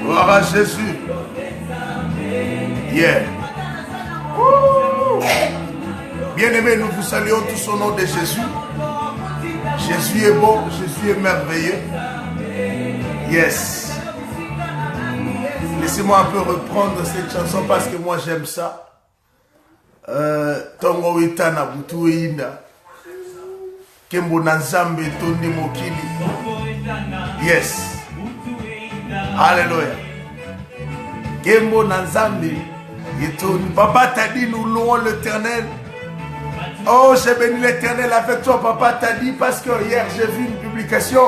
Gloire à Jésus. Yeah. Bien-aimés, nous vous saluons tous au nom de Jésus. Jésus est bon, Jésus est merveilleux. Yes. Laissez-moi un peu reprendre cette chanson parce que moi j'aime ça. Tongo itana butu inda. Kembo na nzambe tondi mokili. Yes. Alléluia. Kembo na nzambe tondi. Papa t'a dit nous louons l'Éternel. Oh, j'ai béni l'Éternel avec toi, papa t'a dit, parce que hier j'ai vu une publication.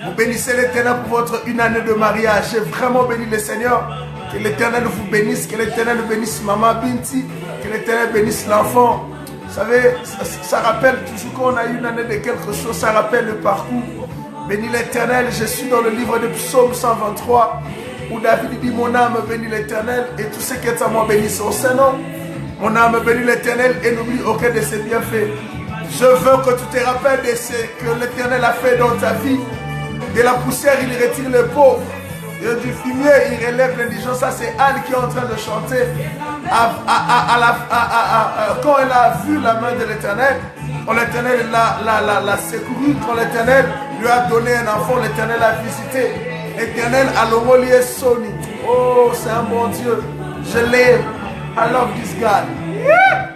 Vous bénissez l'Éternel pour votre une année de mariage. J'ai vraiment béni le Seigneur. Que l'Éternel vous bénisse, que l'Éternel bénisse Maman Binti, que l'Éternel bénisse l'enfant. Vous savez, ça rappelle toujours qu'on a eu une année de quelque chose, ça rappelle le parcours. Bénis l'Éternel, je suis dans le livre de Psaume 123, où David dit, mon âme bénit l'Éternel, et tout ce qui est à moi bénit son Saint-Nom. Mon âme bénit l'Éternel et n'oublie aucun de ses bienfaits. Je veux que tu te rappelles de ce que l'Éternel a fait dans ta vie. De la poussière, il retire les pauvres. Et du fumier, il relève l'indigent. Ça, c'est Anne qui est en train de chanter. Quand elle a vu la main de l'Éternel, quand l'Éternel l'a secouru, quand l'Éternel lui a donné un enfant, l'Éternel a visité. L'Éternel a l'homolié Sony. Oh, c'est un bon Dieu. Je l'aime. I love this God. Yeah.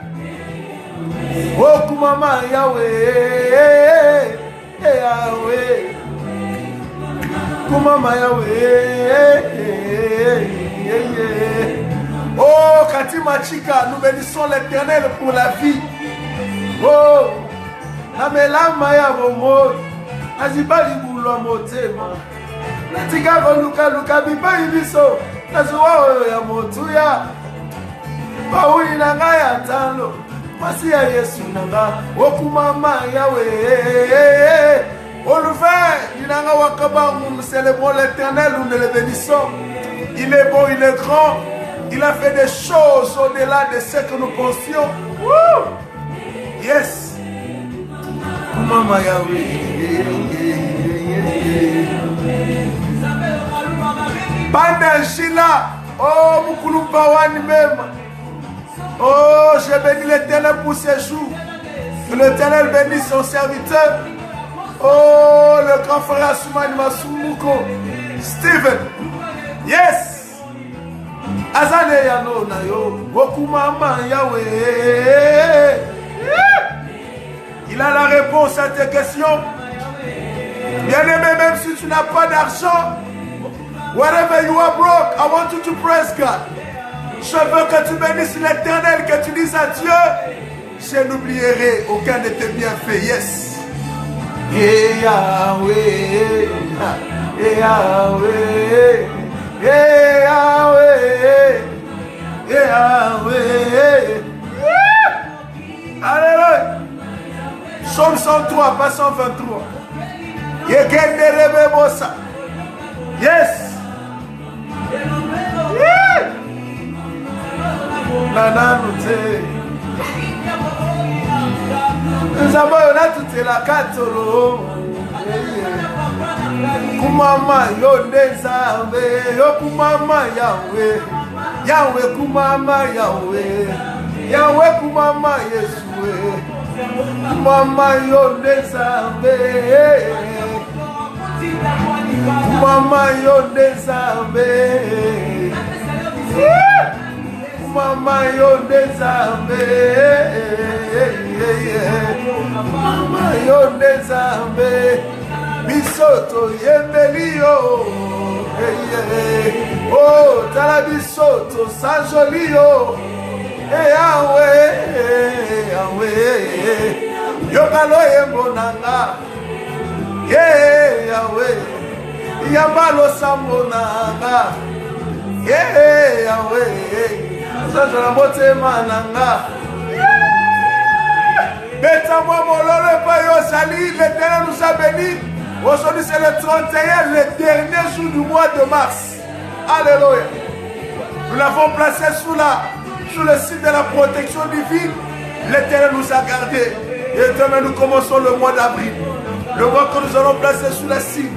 Oh, Kumama Yahweh, Yahweh. Kumama Yahweh. Oh, Katima Chika, nous bénissons l'Éternel pour la vie. Oh, Namela Maya Momo, Azibali Boulo Motema. Natika Voluka Luka Biba Ibiso, Nazuwa Yamotuya. Pauli nanga ya talo, masi ya Yesu nanga, okumama Yahweh. Olufe, dinanga wakabangu, nous célébrons l'Éternel, nous le bénissons. Il est beau, il est grand, il a fait des choses au-delà de ce que nous pensions. Woo! Yes. Okumama Yahweh. Bande Shila, oh Mukulupa Wani Mema. Oh, j'ai béni l'Éternel pour ces jours. Que l'Éternel bénisse son serviteur. Oh, le grand frère Asumani Masumuko. Stephen. Yes. Azane Yano Nayo. Wokumama Yahweh. Il a la réponse à tes questions. Bien-aimé, même si tu n'as pas d'argent, wherever you are broke, I want you to praise God. Je veux que tu bénisses l'Éternel, que tu dises à Dieu, je n'oublierai aucun de tes bienfaits. Yes. Yahweh, Yahweh, Yahweh, Yahweh. Alléluia. Psaume 103, pas 123. Yes. Nana Nute. Nous avons toute la catolo. Kumama Yonde Zambe. Yo Kumama Yahweh. Yahweh Kumama Yahweh. Yahweh Kumama Yeshua. Kumama Yonde Zambe. Kumama Yonde Zambe. Mama Yonde Zambe, Mama Yonde Zambe, Bisoto Yembelio, oh Tala Bisoto Sanjolio, Yahweh, Yahweh, Yokalo Yembonanga, Yahweh, Yambalo Sambonanga, Yahweh. L'Éternel nous a bénis. Aujourd'hui c'est le 31, le dernier jour du mois de mars. Alléluia. Nous l'avons placé sous le signe de la protection divine. L'Éternel nous a gardés. Et demain nous commençons le mois d'avril. Le mois que nous allons placer sous la cime.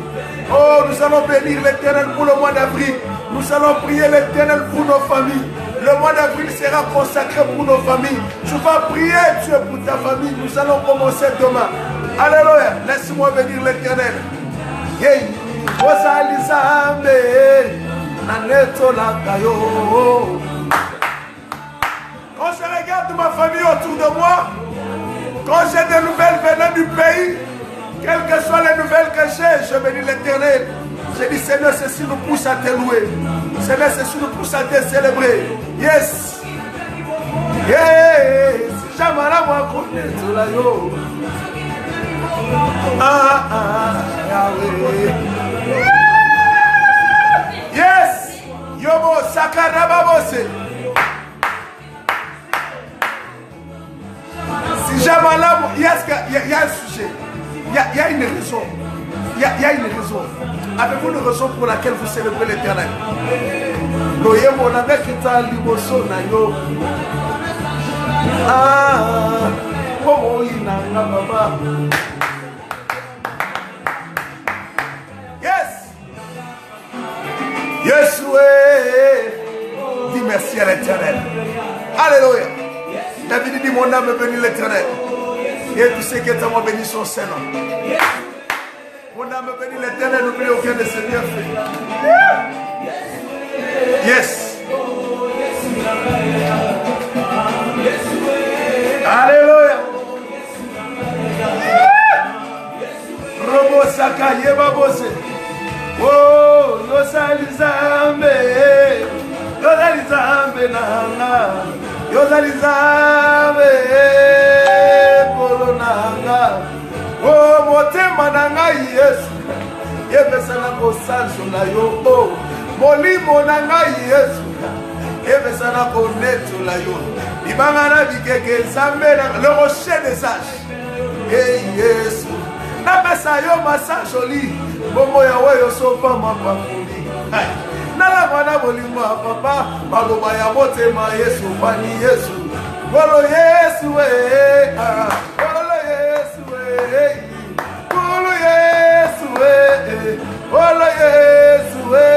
Oh, nous allons bénir l'Éternel pour le mois d'avril. Nous allons prier l'Éternel pour nos familles. Le mois d'avril sera consacré pour nos familles. Tu vas prier Dieu pour ta famille. Nous allons commencer demain. Alléluia. Laisse-moi bénir l'Éternel. Quand je regarde ma famille autour de moi, quand j'ai des nouvelles venant du pays, quelles que soient les nouvelles que j'ai, je bénis l'Éternel. Je dis, Seigneur, ceci nous pousse à te louer. Seigneur, ceci nous pousse à te célébrer. Yes. Yes. Jamala moi connaît tout là yo. Yahweh. Yes. Yobo sakarababose. Si Jamala, il y a un sujet. Il y a une raison. Il y a une raison. Avez-vous une raison pour laquelle vous célébrez l'Éternel? Yes. Yes, dis merci à l'Éternel. Alléluia. David dit, mon âme bénit l'Éternel. Et tout ce qui est à moi bénit son Seigneur. Mon âme bénit l'Éternel, n'oublie aucun de ses bienfaits. Yes. Alléluia. Robo Saka Yeba Bose. Oh, Yosalizambe. Yosalizambe Nanga. Yosalizambe Polonanga. Oh, motema nanga Yesu. Yebesana ko sanso na yo. Oh, molimo nanga Yesu. Yebesana ko neto la yo. Ibangana bikeke zambe le rocher des sages. Hey Yesu. Na besa yo masa joli. Bomo ya weyo sopa mapakuli. Na la mwana bolimo papa. Maloba ya motema Yesu pani Yesu. Bolo Yesu we. Bolo Yesu we. Bolo Yesu we. Bolo Yesu we.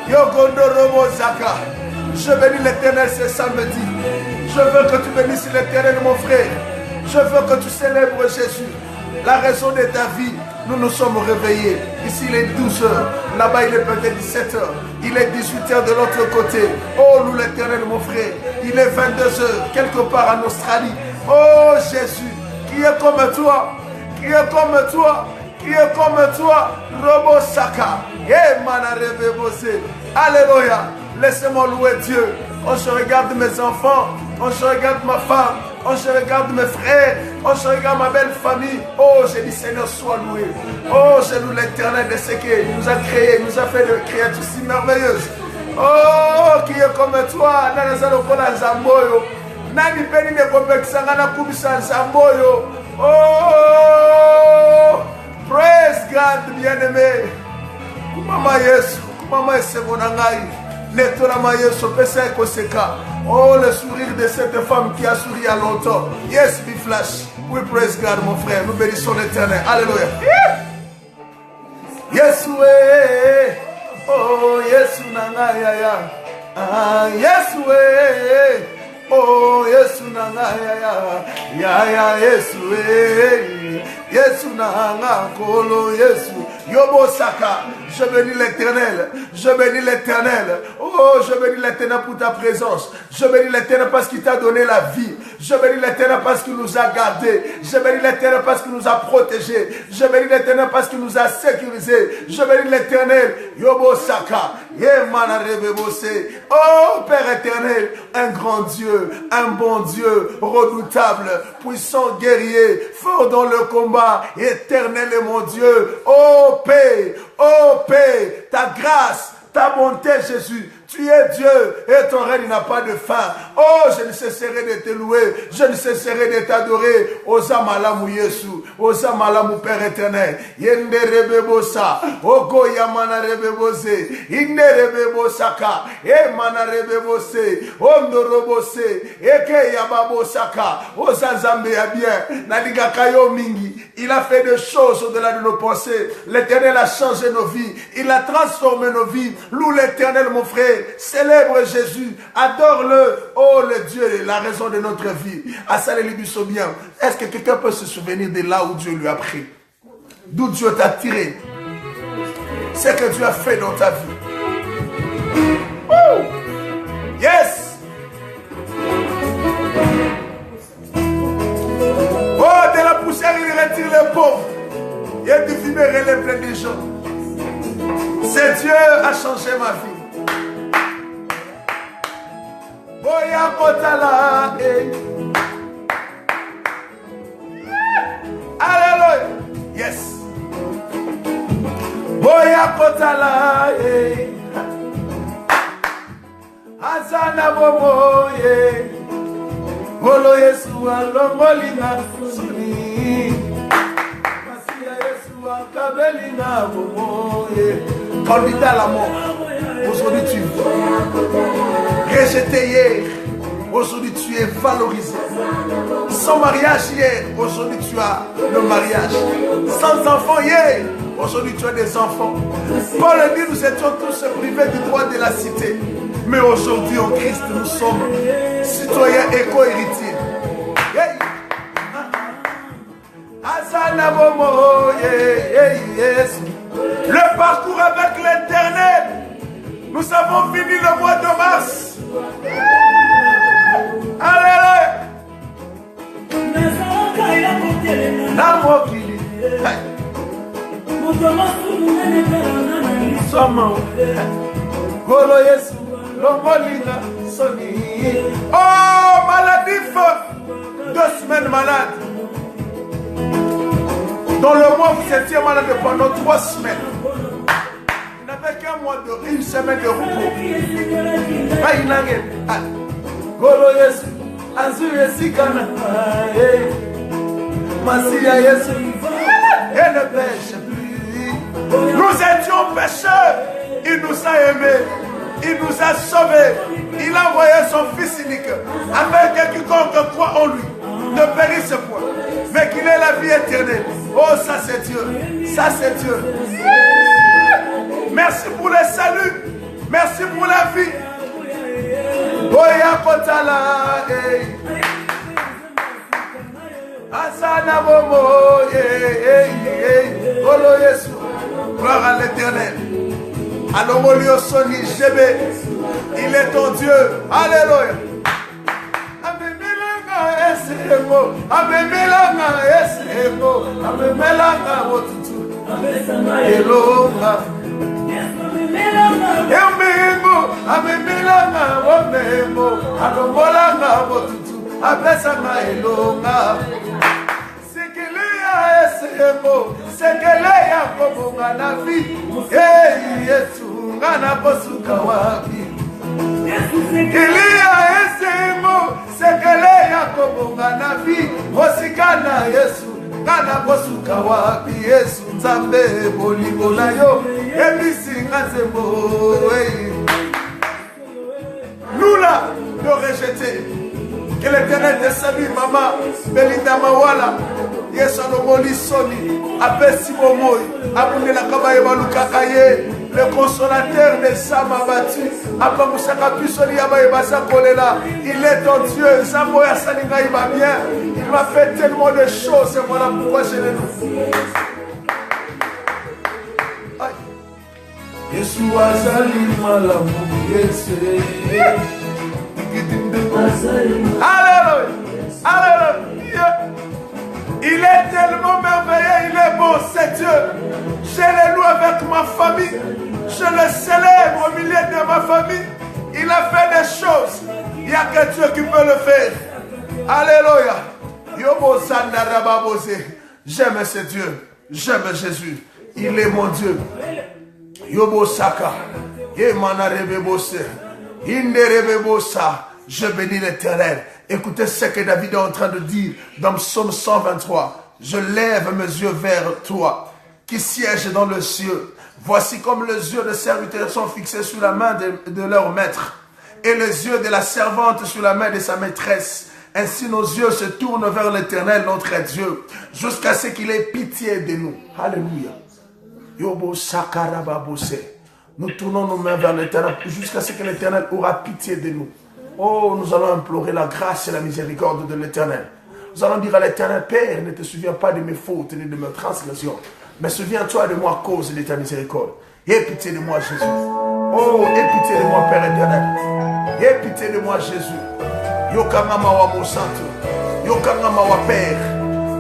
Yokondoro Mozaka. Je bénis l'Éternel ce samedi. Je veux que tu bénisses l'Éternel, mon frère. Je veux que tu célèbres Jésus. La raison de ta vie, nous nous sommes réveillés. Ici, il est 12 h. Là-bas, il est peut-être 17 h. Il est 18 h de l'autre côté. Oh, loue l'Éternel, mon frère. Il est 22 h, quelque part en Australie. Oh, Jésus, qui est comme toi, qui est comme toi, qui est comme toi. Robo Saka. Alléluia. Laissez-moi louer Dieu. On se regarde mes enfants, on se regarde ma femme, on se regarde mes frères, on se regarde ma belle famille. Oh, j'ai dit Seigneur, sois loué. Oh, je loue l'Éternel de ce qu'il nous a créé, il nous a fait de créatures si merveilleuses. Oh, qui est comme toi, Nanazalokola Zamboyo. Nani Beni ne Kopexangana Kubisa Zamboyo. Oh, praise God, bien-aimé. Kumama Yesu, Kumama Semonangai. Oh, le sourire de cette femme qui a souri à longtemps. Yes, be flash. We praise God, mon frère. Nous bénissons l'Éternel. Alléluia. Yes, we. Oh, yes, nanga ya ya. Ah, yes, we. Oh, yes, nanga ya ya. Ya ya, yes, we. Yes, nanga kolo, yes. Yobo Saka, je bénis l'Éternel, je bénis l'Éternel, oh je bénis l'Éternel pour ta présence, je bénis l'Éternel parce qu'il t'a donné la vie, je bénis l'Éternel parce qu'il nous a gardés, je bénis l'Éternel parce qu'il nous a protégés, je bénis l'Éternel parce qu'il nous a sécurisés, je bénis l'Éternel, Yobo Saka, oh Père éternel, un grand Dieu, un bon Dieu, redoutable, puissant guerrier, fort dans le combat, éternel est mon Dieu, oh paix, ta grâce, ta bonté Jésus, Tu es Dieu et ton règne n'a pas de fin. Oh, je ne cesserai de te louer. Je ne cesserai de t'adorer. Osa malamu Yesu. Osa malamu Père éternel. Yende rebebosa. Oko yamana rebebose. Inde rebebosaka. E mana rebebose. Ondo robose. Eke yababosaka. Osa zambe ya bien. Nadiga kayo mingi. Il a fait des choses au-delà de nos pensées. L'Éternel a changé nos vies. Il a transformé nos vies. Loue l'Éternel, mon frère. Célèbre Jésus. Adore-le. Oh, le Dieu, la raison de notre vie. Bien. Est-ce que quelqu'un peut se souvenir de là où Dieu lui a pris? D'où Dieu t'a tiré? Ce que Dieu a fait dans ta vie. Oh! Yes! Oh, de la poussière, il retire les pauvres. Il dit libérer les pleins des gens. C'est Dieu a changé ma vie. Boya Kotala. Alléluia. Yes. Boya Kotala. Azana Bobo. Bolo Yesua Lomolina Suni. Masia Yesua Kabelina Bobo. Candidat à la mort. Aujourd'hui tu es rejeté hier. Aujourd'hui tu es valorisé. Sans mariage hier. Aujourd'hui tu as le mariage. Sans enfant hier. Aujourd'hui tu as des enfants. Paul dit nous étions tous privés du droit de la cité. Mais aujourd'hui en Christ nous sommes citoyens et co-héritiers. Le parcours avec l'Éternel. Nous avons fini le mois de mars. Alléluia. Oh, maladif. 2 semaines malade. Dans le mois, vous étiez malade pendant 3 semaines. Vous n'avez qu'un mois de 1 semaine de repos. Golo Yesu, Azu Yesikana, Masia Yesu, et ne pêche plus. Nous étions pécheurs, il nous a aimés, il nous a sauvés, il a envoyé son Fils unique, afin que quiconque croit en lui ne périsse point, mais qu'il ait la vie éternelle. Oh, ça c'est Dieu, ça c'est Dieu. Merci pour le salut, merci pour la vie. Oya Kotala, Asana Momo, Olo Yesu, gloire à l'Éternel. Alomolio Soni Jebe, il est ton Dieu. Alléluia. Amemelanga esemo, amemelanga esemo, amemelanga wotutu, elonga. Emengo, amemelanga womemo, alomolanga wotutu, abesanga elonga. Sekelea esemo, sekelea kobonga na vi, Yesu ngana kosuka wapi. Sekelea esemo, sekelea kobonga na vi, osikana Yesu ngana kosuka wapi. Yesu nzambe bolingo na yo, ebisinga zembo. Nous là, de rejeter. Que l'Éternel te salue, maman, Belinda Mawala, Yesanomoli Soni, Apesi Momoy, Abune la Kabaye Balukakaye, le consolateur des âmes abattues, Apamusaka Pisoli Abaye Basa Kolela, il est ton Dieu, Zamoya Salinga il va bien, il m'a fait tellement de choses, et voilà pourquoi je le loue. Yeshua Salim Malamu, Yeshua. Alléluia. Alléluia. Il est tellement merveilleux, il est bon, c'est Dieu. Je le loue avec ma famille. Je le célèbre au milieu de ma famille. Il a fait des choses. Il n'y a que Dieu qui peut le faire. Alléluia. Yobo Sandarababose. J'aime ce Dieu. J'aime Jésus. Il est mon Dieu. Yobo Saka. Je bénis l'Éternel. Écoutez ce que David est en train de dire dans Psaume 123. Je lève mes yeux vers toi, qui siège dans le ciel. Voici comme les yeux des serviteurs sont fixés sur la main de leur maître, et les yeux de la servante sur la main de sa maîtresse. Ainsi nos yeux se tournent vers l'Éternel, notre Dieu, jusqu'à ce qu'il ait pitié de nous. Alléluia. Yobo Sakarababose. Nous tournons nos mains vers l'Éternel jusqu'à ce que l'Éternel aura pitié de nous. Oh, nous allons implorer la grâce et la miséricorde de l'Éternel. Nous allons dire à l'Éternel, Père, ne te souviens pas de mes fautes ni de mes transgressions, mais souviens-toi de moi à cause de ta miséricorde. Aie pitié de moi, Jésus. Oh, aie pitié de moi, Père éternel. Aie pitié de moi, Jésus. Yokangama wa mon santo. Yokangama wa Père.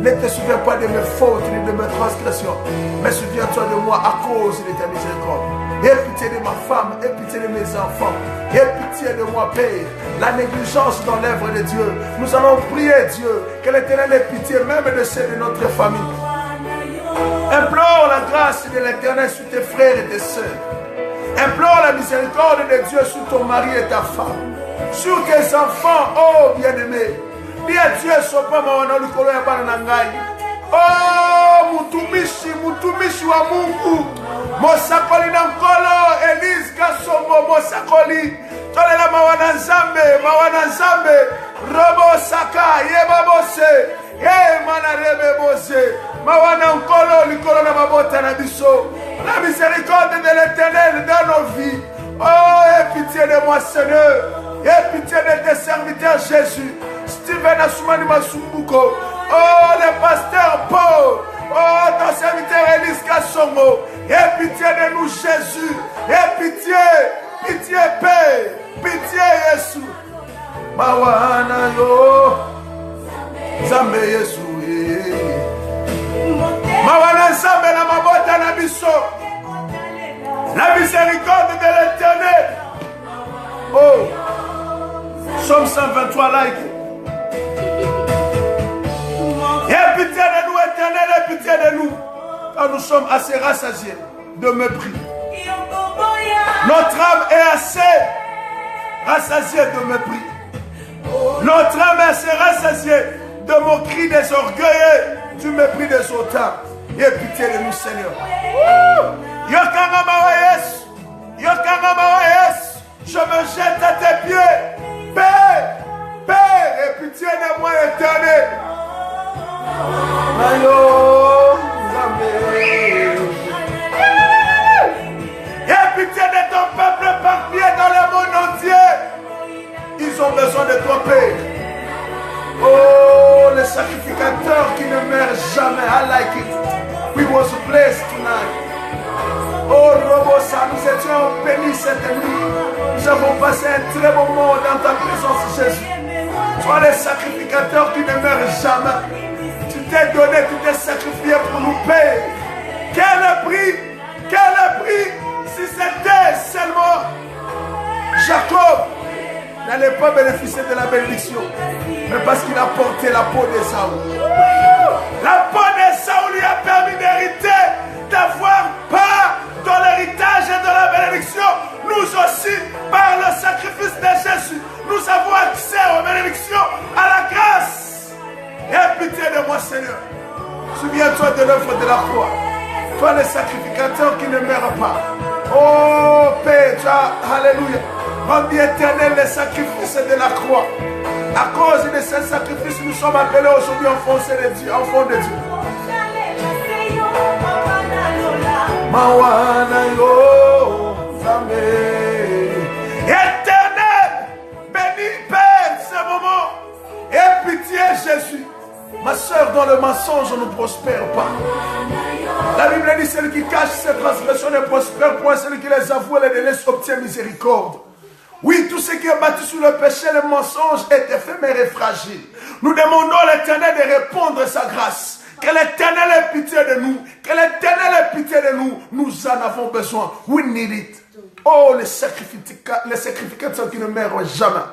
Ne te souviens pas de mes fautes ni de mes transgressions, mais souviens-toi de moi à cause de ta miséricorde. Aie pitié de ma femme, aie pitié de mes enfants. Aie pitié de moi, Père. La négligence dans l'œuvre de Dieu. Nous allons prier Dieu, que l'Éternel ait pitié même de ceux de notre famille. Implore la grâce de l'Éternel sur tes frères et tes sœurs. Implore la miséricorde de Dieu sur ton mari et ta femme. Sur tes enfants, oh bien-aimé. Dis à Dieu, sopa mawana lukolo ya bana nangai. Oh, mutumishi wa Mungu. Mosakoli na nkolo, Elise Kasombo, Mosakoli. Tolela mawana nzambe. Robo saka, yebabose. Manarebe bose. Mawana nkolo, likolo na mabota na biso. La miséricorde de l'Éternel dans nos vies. Oh, aie pitié de moi, Seigneur. Aie pitié de tes serviteurs, Jésus. Steven Asumani Masumbuko. Oh, le pasteur Paul. Oh, ton serviteur Elise Kassongo. Aie pitié de nous, Jésus. Aie pitié. Pitié, Père. Pitié, Jésus. Mawana yo. Zambe Yesu. Mawana Zambe na mabota na biso. La miséricorde de l'Éternel. Oh. Psaume 123 like. Aie pitié de nous, Éternel, aie pitié de nous. Car nous sommes assez rassasiés de mépris. Notre âme est assez rassasiée de mépris. Notre âme est assez rassasiée de moqueries des orgueilleux, du mépris des auteurs. Aie pitié de nous, Seigneur. Je me jette à tes pieds. Père, aie pitié de moi, Éternel. Aie pitié de ton peuple éparpillé dans le monde entier. Ils ont besoin de toi, Père. Oh, les sacrificateurs qui ne meurent jamais. I like it. We was blessed tonight. Oh, Robosa, nous étions bénis cette nuit. Nous avons passé un très bon moment dans ta présence, Jésus. Sois les sacrificateurs qui ne meurent jamais. Tu t'es donné, tu t'es sacrifié pour nous, Père. Quel prix, si c'était seulement Jacob n'allait pas bénéficier de la bénédiction, mais parce qu'il a porté la peau d'Ésaü. La peau d'Ésaü lui a permis d'hériter, d'avoir part dans l'héritage et dans la bénédiction. Nous aussi, par le sacrifice de Jésus, nous avons accès aux bénédictions, à la grâce. Aie pitié de moi, Seigneur. Souviens-toi de l'œuvre de la croix. Toi, le sacrificateur qui ne meurt pas. Oh, Père, alléluia. Rendis éternel les sacrifices de la croix. À cause de ces sacrifices, nous sommes appelés aujourd'hui enfants de Dieu. Mawana yo, Zambe. Éternel, bénis Père ce moment. Aie pitié, Jésus. Ma soeur, dans le mensonge, on ne prospère pas. La Bible dit celui qui cache ses transgressions ne prospère point, celui qui les avoue et les laisse obtient miséricorde. Oui, tout ce qui est bâti sur le péché, le mensonge est éphémère et fragile. Nous demandons à l'Éternel de répondre sa grâce. Que l'Éternel ait pitié de nous. Que l'Éternel ait pitié de nous. Nous en avons besoin. We need it. Oh, les sacrificateurs qui ne meurent jamais.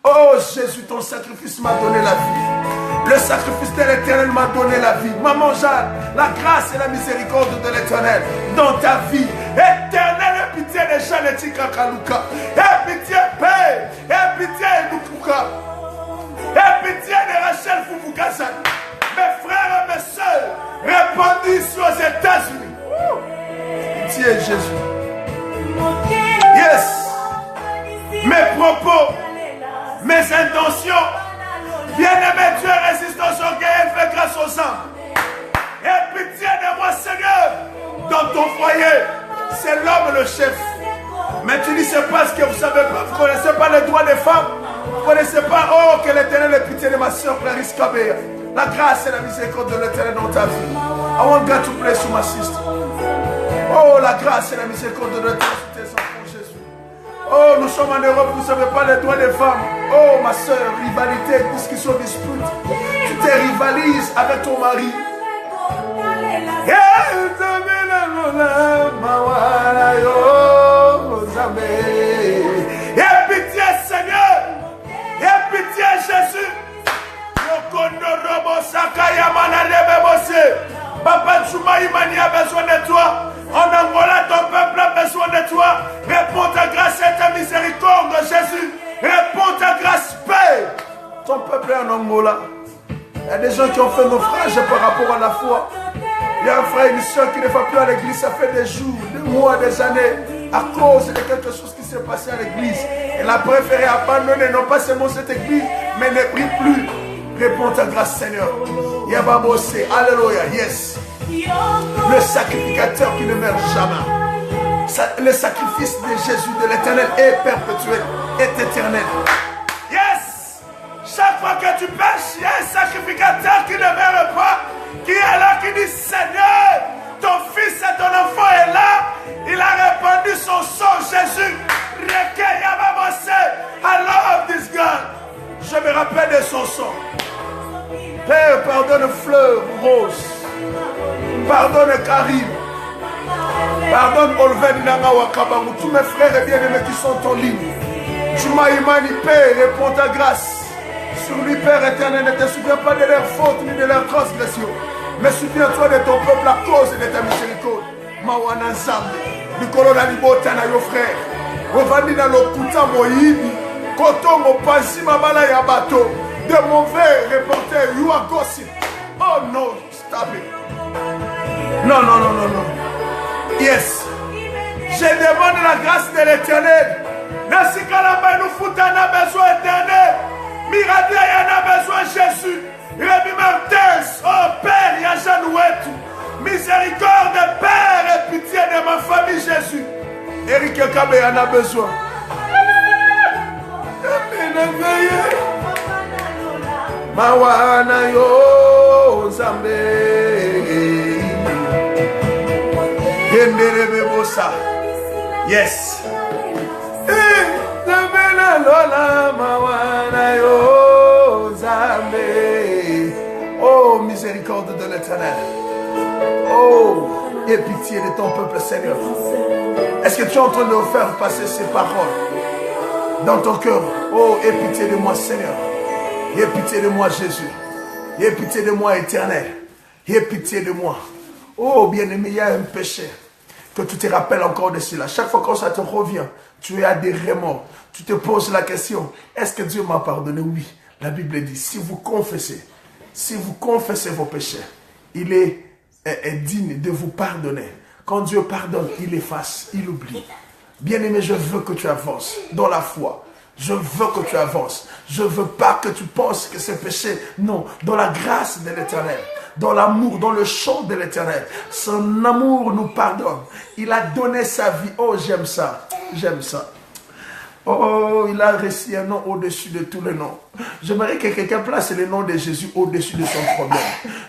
Oh, Jésus, ton sacrifice m'a donné la vie. Le sacrifice de l'Éternel m'a donné la vie. Maman Jeanne, la grâce et la miséricorde de l'Éternel dans ta vie. Éternel, aie pitié pitié de Janeti Kakaluka. Aie pitié, Père. Aie pitié de Nukuka. Aie pitié de Rachel Foufoukasan. Mes frères et mes soeurs, répandus sur les États-Unis. Pitié, Jésus. Yes. Mes propos, mes intentions. Bien-aimé Dieu, résiste aux orgueils, fais grâce aux âmes. Aie pitié de moi, Seigneur. Dans ton foyer, c'est l'homme le chef. Mais tu dis, c'est parce que vous savez pas, vous ne connaissez pas les droits des femmes. Vous ne connaissez pas, oh, que l'Éternel ait pitié de ma soeur Clarisse Kabea. La grâce et la miséricorde de l'Éternel dans ta vie. I want God to bless you, my sister. Oh, la grâce et la miséricorde de l'Éternel sur tes enfants, Jésus. Oh, nous sommes en Europe, vous ne savez pas les droits des femmes. Oh, ma soeur, rivalité, discussion, dispute. Tu te rivalises avec ton mari. Aie pitié, Seigneur. Aie pitié, Jésus. Papa Tchoumaïmani a besoin de toi. En Angola, ton peuple a besoin de toi. Réponds ta grâce et ta miséricorde, Jésus. Réponds ta grâce, Père. Ton peuple est en Angola. Il y a des gens qui ont fait naufrage par rapport à la foi. Il y a un frère et une soeur qui ne va plus à l'église. Ça fait des jours, des mois, des années. À cause de quelque chose qui s'est passé à l'église. Elle a préféré abandonner non pas seulement cette église, mais ne prie plus. Réponds ta grâce, Seigneur. Yababose, alléluia, yes. Le sacrificateur qui ne meurt jamais. Le sacrifice de Jésus, de l'Éternel, est perpétuel, est éternel. Yes. Chaque fois que tu pêches, il y a un sacrificateur qui ne meurt pas, qui est là, qui dit, Seigneur, ton fils et ton enfant est là. Il a répandu son sang, Jésus. I love this God. Je me rappelle de son sang. Père, pardonne Fleur Rose. Pardonne Karim. Pardonne Olven Nangawa Kabangu. Tous mes frères et bien-aimés qui sont en ligne. Jumaïmani, Père, réponds ta grâce. Sur lui, Père éternel, ne te souviens pas de leurs fautes ni de leurs transgressions. Mais souviens-toi de ton peuple à cause de ta miséricorde. Mawana Nzambe. Nikolo na libota na yo frère. Ovandi na lokuta moyibi. Kotongo pasi mabala ya bateau. De mauvais reporters, you are gossip. Oh no, stop it. Non, non, non, non, non. Yes. Je demande la grâce de l'Éternel. Nasikalamba nous fout un besoin éternel. Miradia y en a besoin Jésus. Rémi Martins, oh Père, Yajanouetou. Miséricorde, Père, et pitié de ma famille Jésus. Eric Kabe en a besoin. Mawana yo Zambe Yenderebe bosa. Yes. Zambe lola mawana yo Zambe. Oh, miséricorde de l'Éternel. Oh, aie pitié de ton peuple, Seigneur. Est-ce que tu es en train de faire passer ces paroles dans ton cœur? Oh, aie pitié de moi, Seigneur. Aie pitié de moi, Jésus. Aie pitié de moi, Éternel. Aie pitié de moi. Oh, bien-aimé, il y a un péché. Que tu te rappelles encore de cela. Chaque fois que ça te revient, tu as des remords. Tu te poses la question, est-ce que Dieu m'a pardonné? Oui. La Bible dit, si vous confessez vos péchés, il est digne de vous pardonner. Quand Dieu pardonne, il efface, il oublie. Bien-aimé, je veux que tu avances dans la foi. Je veux que tu avances. Je ne veux pas que tu penses que c'est péché. Non, dans la grâce de l'Éternel, dans l'amour, dans le chant de l'Éternel. Son amour nous pardonne. Il a donné sa vie. Oh, j'aime ça. J'aime ça. Oh, il a reçu un nom au-dessus de tous les noms. J'aimerais que quelqu'un place le nom de Jésus au-dessus de son problème.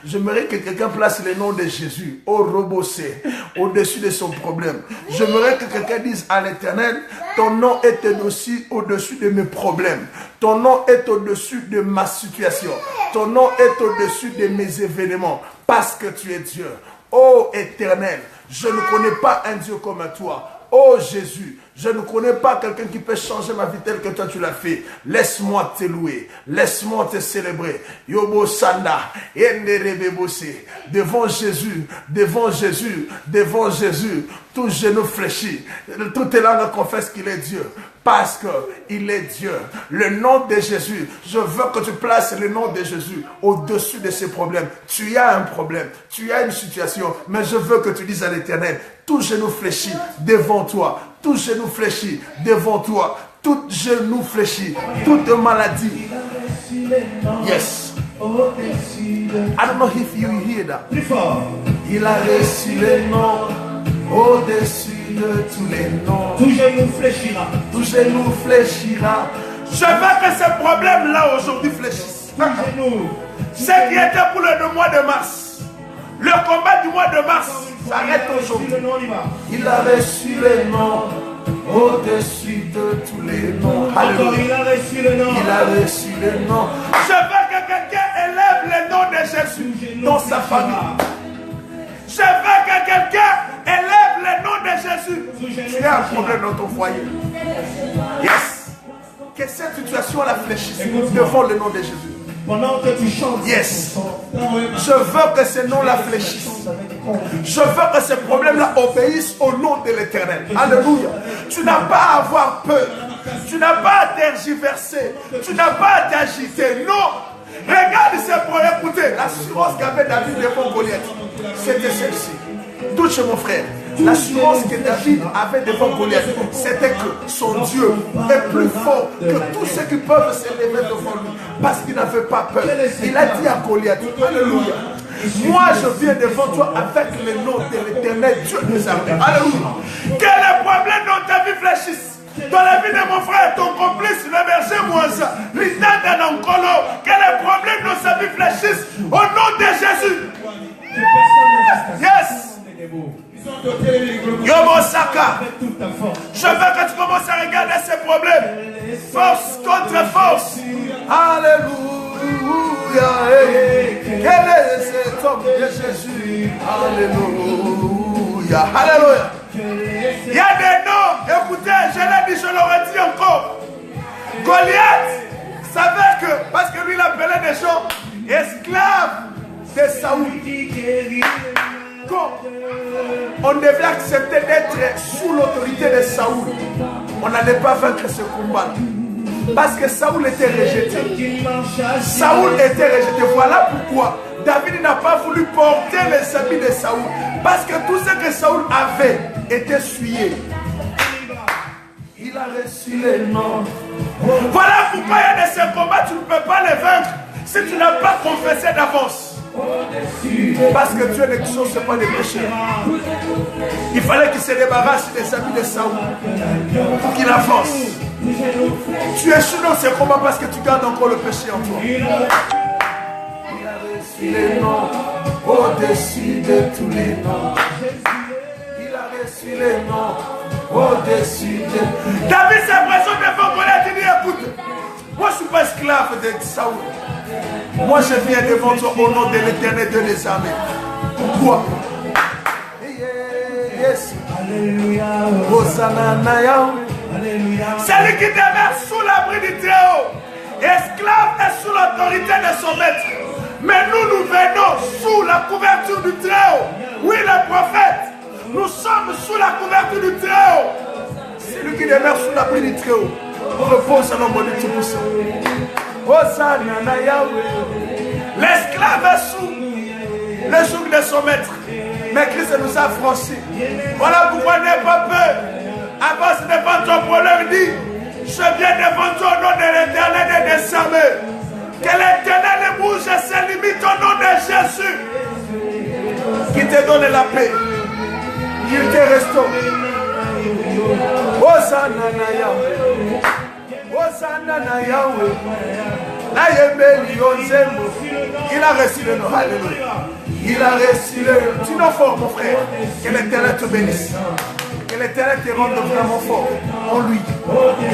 J'aimerais que quelqu'un place le nom de Jésus au robocé, au-dessus de son problème. J'aimerais que quelqu'un dise à l'Éternel, ton nom est au-dessus de mes problèmes. Ton nom est au-dessus de ma situation. Ton nom est au-dessus de mes événements. Parce que tu es Dieu. Oh Éternel, je ne connais pas un Dieu comme toi. Oh Jésus, je ne connais pas quelqu'un qui peut changer ma vie telle que toi tu l'as fait. Laisse-moi te louer. Laisse-moi te célébrer. Yobo Sanda. Devant Jésus. Devant Jésus. Devant Jésus. Tout genou fléchit. Toutes les langues confessent qu'il est Dieu. Parce qu'il est Dieu. Le nom de Jésus. Je veux que tu places le nom de Jésus au-dessus de ces problèmes. Tu as un problème. Tu as une situation. Mais je veux que tu dises à l'Éternel, tout genou fléchit devant toi. Tout genou fléchit devant toi. Tout genou fléchit. Toute maladie. Yes. I don't know if you hear that. Il a reçu le nom au-dessus de tous les noms. Tout genou fléchira. Tout genou fléchira. Je veux que ces problèmes-là aujourd'hui fléchissent. Ce qui était pour le mois de mars. Le combat du mois de mars s'arrête aujourd'hui. Il a reçu le nom au-dessus de tous les noms. Alléluia. Il a reçu le nom. Il a reçu le nom. Je veux que quelqu'un élève le nom de Jésus dans sa famille. Je veux que quelqu'un élève le nom de Jésus. Tu as un problème dans ton foyer. Yes. Que cette situation-là fléchisse devant le nom de Jésus. Pendant que tu chantes. Yes. Je veux que ce nom-là fléchisse. Je veux que ces problèmes-là obéissent au nom de l'Éternel. Alléluia. Tu n'as pas à avoir peur. Tu n'as pas à tergiverser. Tu n'as pas à t'agiter. Non. Regarde ces problèmes. Écoutez, l'assurance qu'avait David devant Goliath, c'était celle-ci. Touche mon frère. L'assurance que David avait devant Goliath, c'était que son Dieu est plus fort que tous ceux qui peuvent s'élever devant lui. Parce qu'il n'avait pas peur. Il a dit à Goliath, alléluia, moi je viens devant toi avec le nom de l'Éternel Dieu des armées. Alléluia. Que les problèmes dans ta vie fléchissent. Dans la vie de mon frère, ton complice, le berger Mouassa, l'Itanda Nankolo, que les problèmes dans sa vie fléchissent au nom de Jésus. Yes. Yobo Saka. Je veux que tu commences à regarder ces problèmes. Force contre force. Alléluia. Quel est cet homme de Jésus? Alléluia. Alléluia. Il y a des noms. Écoutez, je l'ai dit, je l'aurais dit encore. Goliath savait que, parce que lui il appelait des gens esclaves de Saoul. Quand on devait accepter d'être sous l'autorité de Saoul, on n'allait pas vaincre ce combat. Parce que Saoul était rejeté. Saoul était rejeté. Voilà pourquoi David n'a pas voulu porter les habits de Saoul. Parce que tout ce que Saoul avait était souillé. Il a reçu les noms. Voilà pourquoi il y a de ces combats, tu ne peux pas les vaincre si tu n'as pas confessé d'avance. Parce que Dieu n'exauce pas les pécheurs. Il fallait qu'il se débarrasse des habits de Saoul pour qu'il avance. Tu échoues dans ces combats parce que tu gardes encore le péché en toi. Il a reçu les noms au-dessus de tous les noms. Il a reçu les noms au-dessus de... David s'est présent devant Goliath. Il dit, écoute, moi je ne suis pas esclave de Saoul. Moi je viens devant toi au nom de l'Éternel de les armées. Pourquoi? Yes. Alléluia. Celui qui demeure sous l'abri du Très-Haut, esclave et sous l'autorité de son maître. Mais nous venons sous la couverture du Très-Haut. Oui, le prophète, nous sommes sous la couverture du Très-Haut. Celui qui demeure sous l'abri du Très-Haut repose en nombre de Tout-Puissant. L'esclave est sous le joug de son maître. Mais Christ nous a affranchis. Voilà pourquoi n'aie pas peur. Avance devant ton problème, dit, je viens devant toi au nom de l'Éternel des armées. Que l'Éternel bouge ses limites au nom de Jésus. Qui te donne la paix. Qu'il te restaure. Hosanna na Yahweh. Hosanna na Yahweh. Il a reçu le nom. Alléluia. Il a reçu le nom. Tu n'es fort, mon frère. Que l'Éternel te bénisse. Que l'Éternel te rende vraiment fort en lui.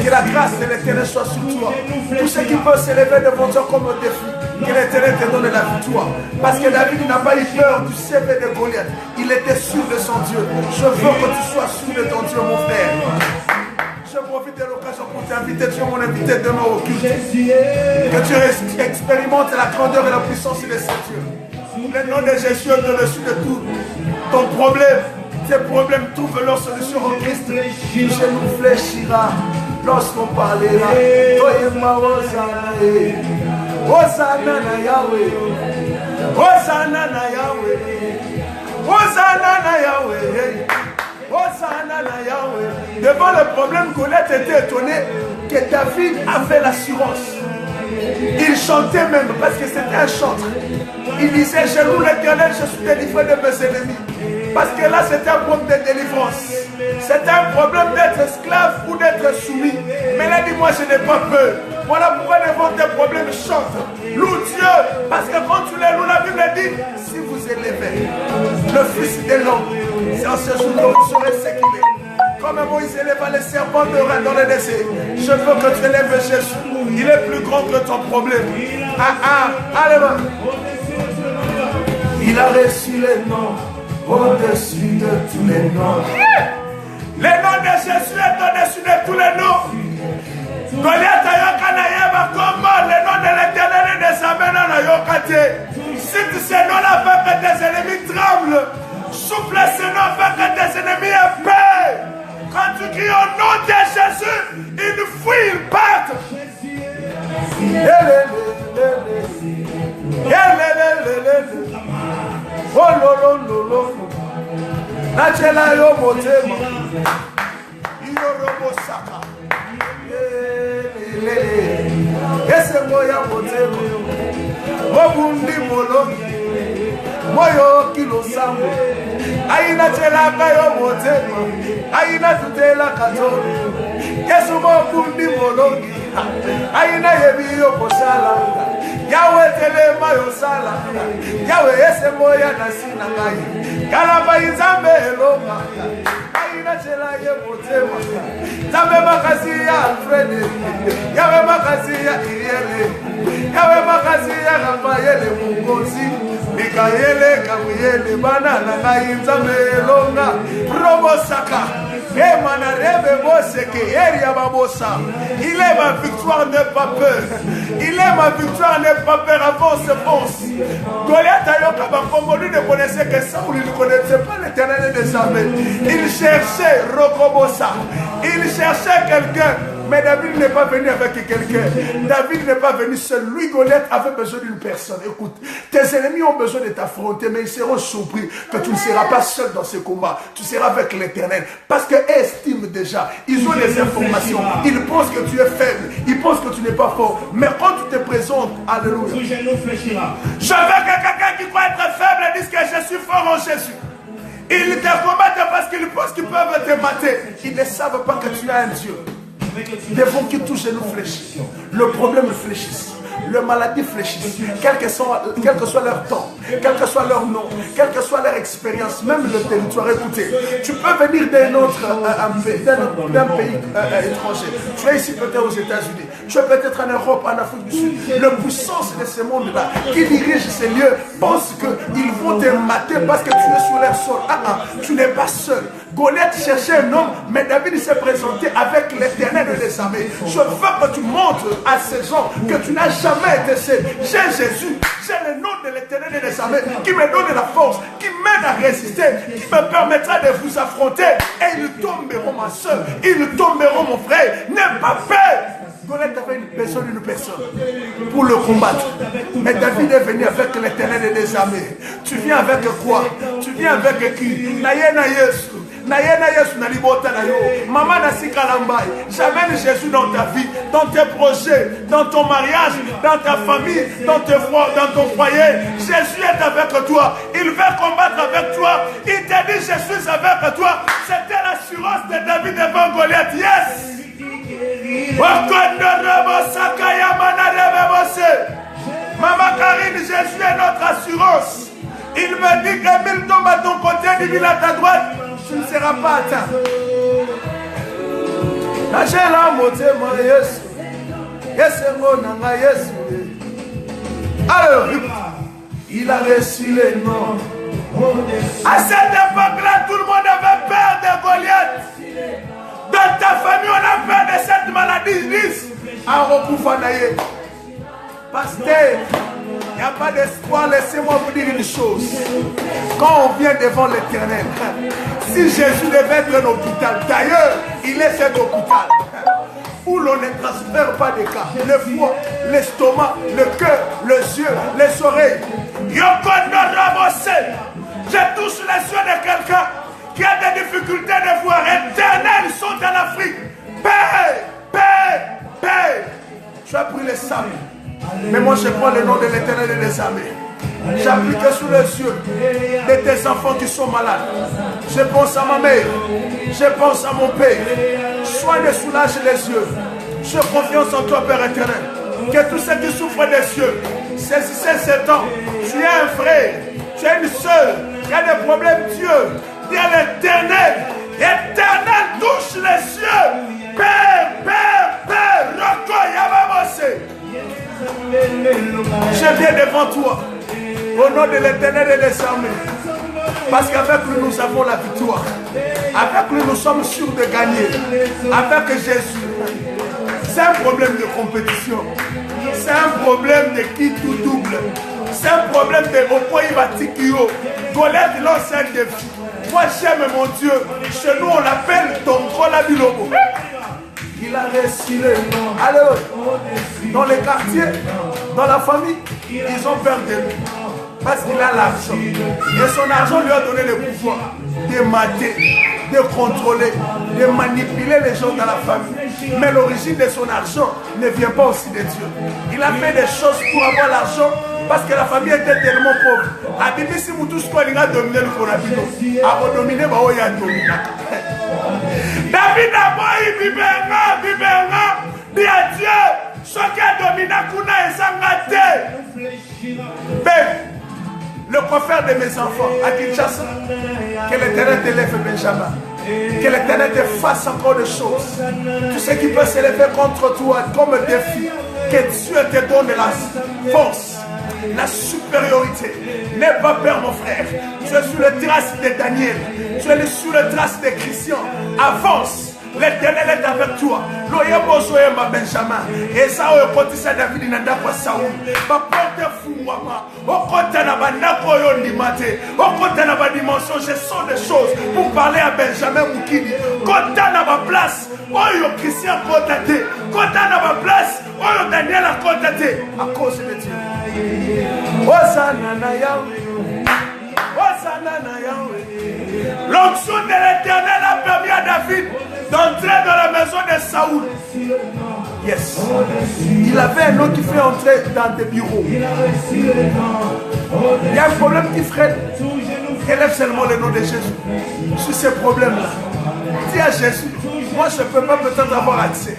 Que la grâce de l'Éternel soit sur toi. Tout ce qui peut s'élever devant toi comme un défi. Que l'Éternel te donne la victoire. Parce que David n'a pas eu peur du CV de Goliath. Il était sûr de son Dieu. Je veux que tu sois sûr de ton Dieu, mon frère. Je profite de l'occasion pour t'inviter. Tu es mon invité demain au culte. Que tu expérimentes la grandeur et la puissance de ce Dieu. Le nom de Jésus est au-dessus de tout. Ton problème, tes problèmes trouvent leur solution en Christ. Je nous fléchira lorsqu'on parlera. Toyema Hosanna, Hosanna na Yahweh, Hosanna na Yahweh, Hosanna na Yahweh, Hosanna na Yahweh. Devant le problème, Goliath était étonné que David avait l'assurance. Il chantait même parce que c'était un chantre. Il disait, je loue l'Éternel, je suis délivré de mes ennemis. Parce que là, c'était un problème de délivrance. C'était un problème d'être esclave ou d'être soumis. Mais là, dis-moi, je n'ai pas peur. Voilà pourquoi devant tes problèmes, chante. Loue Dieu. Parce que quand tu les loues, la Bible dit, si vous élevez le Fils de l'homme, c'est en ce jour-là vous serez ce qu'il est. Comme Moïse éleva les serpents de rein dans le désert. Je veux que tu élèves Jésus. Il est plus grand que ton problème. Allez, il a reçu les noms au-dessus de tous les noms. Le nom de Jésus est au-dessus de tous les noms. Goliath a yokanayeba comment le nom de l'Éternel et des amènes na yokate. Cite ce nom-là afin que tes ennemis tremblent. Souffle ce nom afin que tes ennemis aient peur. Quand tu cries au nom de Jésus, ils fuient, ils partent. Oh lolo lolo, nachela yo motema, iyo robo saka, ese moya motema, mobundi molo, moyo kilo sambo, aina chela kayo motema, aina tutela katoni, yesu mobundi molo, aina yebi yo kosala. Yahweh telema yosala, Yahweh ese moya nasina ngai, kalamba inzambe elonga, aina chela ye motema, zambe makasi ya Alfred, Yahweh makasi ya Iriele, Yahweh makasi ya Rafaele Mugozi, Mikaele Gabriele banana ngai nzambe elonga, Robosaka. Il est ma victoire, n'est pas peur. Il est ma victoire, n'est pas peur. Avance, fonce. Goliath a yoka lui ne connaissait que ça, ou il ne connaissait pas l'Éternel des armées. Il cherchait Rokobosa. Il cherchait quelqu'un. Mais David n'est pas venu avec quelqu'un. David n'est pas venu seul. Lui, Goliath, avait besoin d'une personne. Écoute, tes ennemis ont besoin de t'affronter, mais ils seront surpris que tu ne seras pas seul dans ce combat. Tu seras avec l'Éternel. Parce qu'eux estiment déjà. Ils ont des informations. Ils pensent que tu es faible. Ils pensent que tu n'es pas fort. Mais quand tu te présentes, alléluia. Je veux que quelqu'un qui croit être faible dise que je suis fort en Jésus. Ils te combattent parce qu'ils pensent qu'ils peuvent te mater. Ils ne savent pas que tu as un Dieu. Devant qui tous genoux fléchissent. Le problème fléchisse. Le maladie fléchisse. Quel que soit leur temps, quel que soit leur nom, quelle que soit leur expérience, même le territoire. Écoutez, tu peux venir d'un pays étranger. Tu es ici peut-être aux États-Unis. Tu es peut-être en Europe, en Afrique du Sud. La puissance de ce monde-là qui dirige ces lieux pense qu'ils vont te mater parce que tu es sur leur sol. Tu n'es pas seul. Goliath cherchait un homme, mais David s'est présenté avec l'Éternel des armées. Je veux que tu montres à ces gens que tu n'as jamais été seul. J'ai Jésus, j'ai le nom de l'Éternel des armées qui me donne la force, qui m'aide à résister, qui me permettra de vous affronter. Et ils tomberont ma soeur, ils tomberont mon frère. N'aie pas peur. Goliath avait besoin d'une personne pour le combattre. Mais David est venu avec l'Éternel des armées. Tu viens avec quoi? Tu viens avec qui? Nayena Yesu. Nayena Yesu na libota na yo. Maman na sikalambai. J'amène Jésus dans ta vie, dans tes projets, dans ton mariage, dans ta famille, dans ton foyer. Jésus est avec toi. Il veut combattre avec toi. Il t'a dit je suis avec toi. C'était l'assurance de David devant Goliath. Yes. Maman Karine, Jésus est notre assurance. Il me dit que 1000 tombent à ton côté, 10 000 à ta droite, tu ne seras pas atteint. Alors, il a reçu les noms À cette époque-là, tout le monde avait peur de Goliath. Dans ta famille, on a peur de cette maladie. Ils disent, pasteur, il n'y a pas d'espoir. Laissez-moi vous dire une chose. Quand on vient devant l'Éternel, si Jésus devait être un hôpital, d'ailleurs, il est cet hôpital où l'on ne transfère pas des cas. Le foie, l'estomac, le cœur, les yeux, les oreilles. Je touche les yeux de quelqu'un qui a des difficultés de voir. Éternel, ils sont en Afrique. Paix, paix, paix. Tu as pris les sables. Mais moi, je prends le nom de l'Éternel et des armées. J'applique sous les yeux de tes enfants qui sont malades. Je pense à ma mère. Je pense à mon père. Soigne et soulage les yeux. Je confiance en toi, Père éternel. Que tous ceux qui souffrent des yeux, saisissez ce temps. Tu es un frère, tu es une soeur, il y a des problèmes, Dieu. Dis à l'Éternel. Éternel, touche les yeux. Père, Père, Père, Roko Yabamose. Je viens devant toi. Au nom de l'Éternel et des armées. Parce qu'avec lui, nous avons la victoire. Avec lui, nous sommes sûrs de gagner. Avec Jésus. C'est un problème de compétition. C'est un problème de qui tout double. C'est un problème de Okoïbatikio. Goliath lance un défi. Moi, j'aime mon Dieu. Chez nous, on l'appelle Tonkola Bilobo. Il a réussi le nom. Alors, dans les quartiers, dans la famille, ils ont peur de lui. Parce qu'il a l'argent. Et son argent lui a donné le pouvoir de mater, de contrôler, de manipuler les gens dans la famille. Mais l'origine de son argent ne vient pas aussi de Dieu. Il a fait des choses pour avoir l'argent parce que la famille était tellement pauvre. Abimisi Moutou il a dominé le Corabino. A dominé Baoya Domina. David a boy Bibenga, dit à Dieu, ce qui a dominé Kuna et Sangate. Le coiffeur de mes enfants à Kinshasa, que l'Éternel te lève, Benjamin. Que l'Éternel te fasse encore des choses. Tout ce qui peut s'élever contre toi comme défi, que Dieu te donne la force, la supériorité. N'aie pas peur, mon frère. Tu es sur le trace de Daniel. Tu es sur le trace de Christian. Avance. L'Éternel est avec toi. Loyebozoyema Benjamin. Et ça, on continue David n'anda pas Saoul. Papa te fouama. Au côté na bandako yo ndimate. Au côté na ba dimension, je sens des choses pour parler à Benjamin Moukini. Côté na ba place. Oyo Christian côté. Côté na ba place. Oyo Daniel a côté. À cause de Dieu. Hosanna na Yahweh. Hosanna na Yahweh. L'onction de l'Éternel a permis à David d'entrer dans la maison de Saoul. Yes. Il avait un autre qui fait entrer dans des bureaux. Il y a un problème qui freine. Élève seulement le nom de Jésus. Sur ces problèmes-là, dis à Jésus, moi je ne peux pas peut-être avoir accès.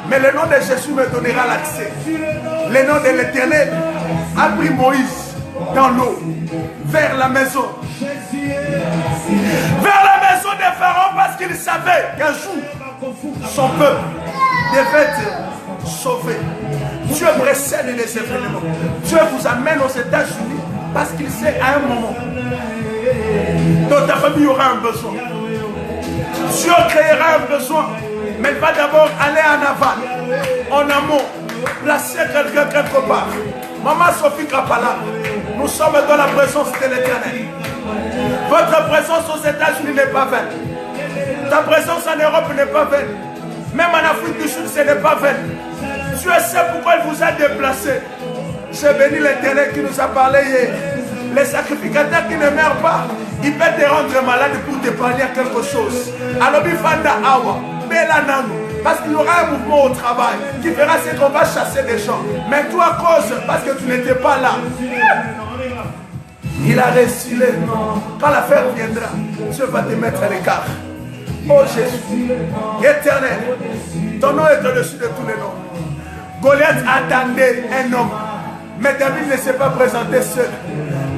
Mais le nom de Jésus me donnera l'accès. Le nom de l'Éternel a pris Moïse dans l'eau vers la maison. Vers la maison de Pharaon parce qu'il savait qu'un jour son peuple devait être sauvé. Dieu précède les événements. Dieu vous amène aux États-Unis parce qu'il sait à un moment dans ta famille il y aura un besoin. Dieu créera un besoin, mais il va d'abord aller en aval, en amont, placer quelqu'un quelque part. Maman Sophie Kapala, nous sommes dans la présence de l'Éternel. Votre présence aux États-Unis n'est pas vaine. Ta présence en Europe n'est pas vaine. Même en Afrique du Sud, ce n'est pas vaine. Dieu sait pourquoi il vous a déplacé. J'ai béni l'Éternel qui nous a parlé hier. Les sacrificateurs qui ne meurent pas, ils peuvent te rendre malade pour t'épargner quelque chose. Alors, Bifanda Awa, Belanano. Parce qu'il y aura un mouvement au travail qui fera ce qu'on va chasser des gens. Mais toi, à cause, parce que tu n'étais pas là. Il a reçu le nom. Quand l'affaire viendra, Dieu va te mettre à l'écart. Oh Jésus, éternel, ton nom est au-dessus de tous les noms. Goliath attendait un homme, mais David ne s'est pas présenté seul.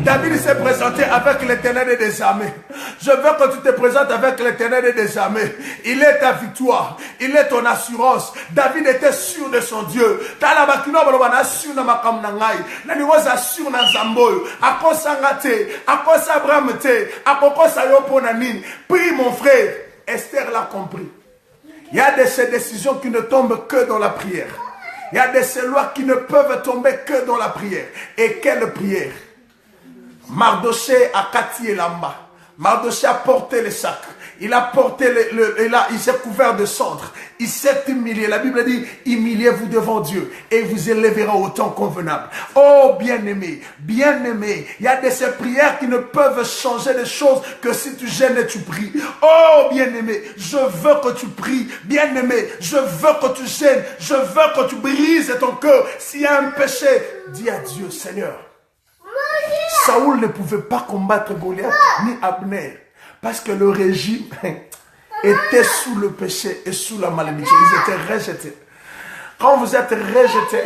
David s'est présenté avec l'Éternel des armées. Je veux que tu te présentes avec l'Éternel des armées. Il est ta victoire. Il est ton assurance. David était sûr de son Dieu. Prie mon frère. Esther l'a compris. Il y a de ces décisions qui ne tombent que dans la prière. Il y a de ces lois qui ne peuvent tomber que dans la prière. Et quelle prière? Mardoché a catillé l'amba. Mardoché a porté le sac. Il a porté il s'est couvert de cendres. Il s'est humilié. La Bible dit, humiliez-vous devant Dieu et il vous élèvera au temps convenable. Oh, bien-aimé, bien-aimé, il y a de ces prières qui ne peuvent changer les choses que si tu gênes et tu pries. Oh, bien-aimé, je veux que tu pries. Bien-aimé, je veux que tu gênes. Je veux que tu brises ton cœur. S'il y a un péché, dis à Dieu, Seigneur. Saoul ne pouvait pas combattre Goliath ni Abner. Parce que le régime était sous le péché et sous la malédiction. Ils étaient rejetés. Quand vous êtes rejetés,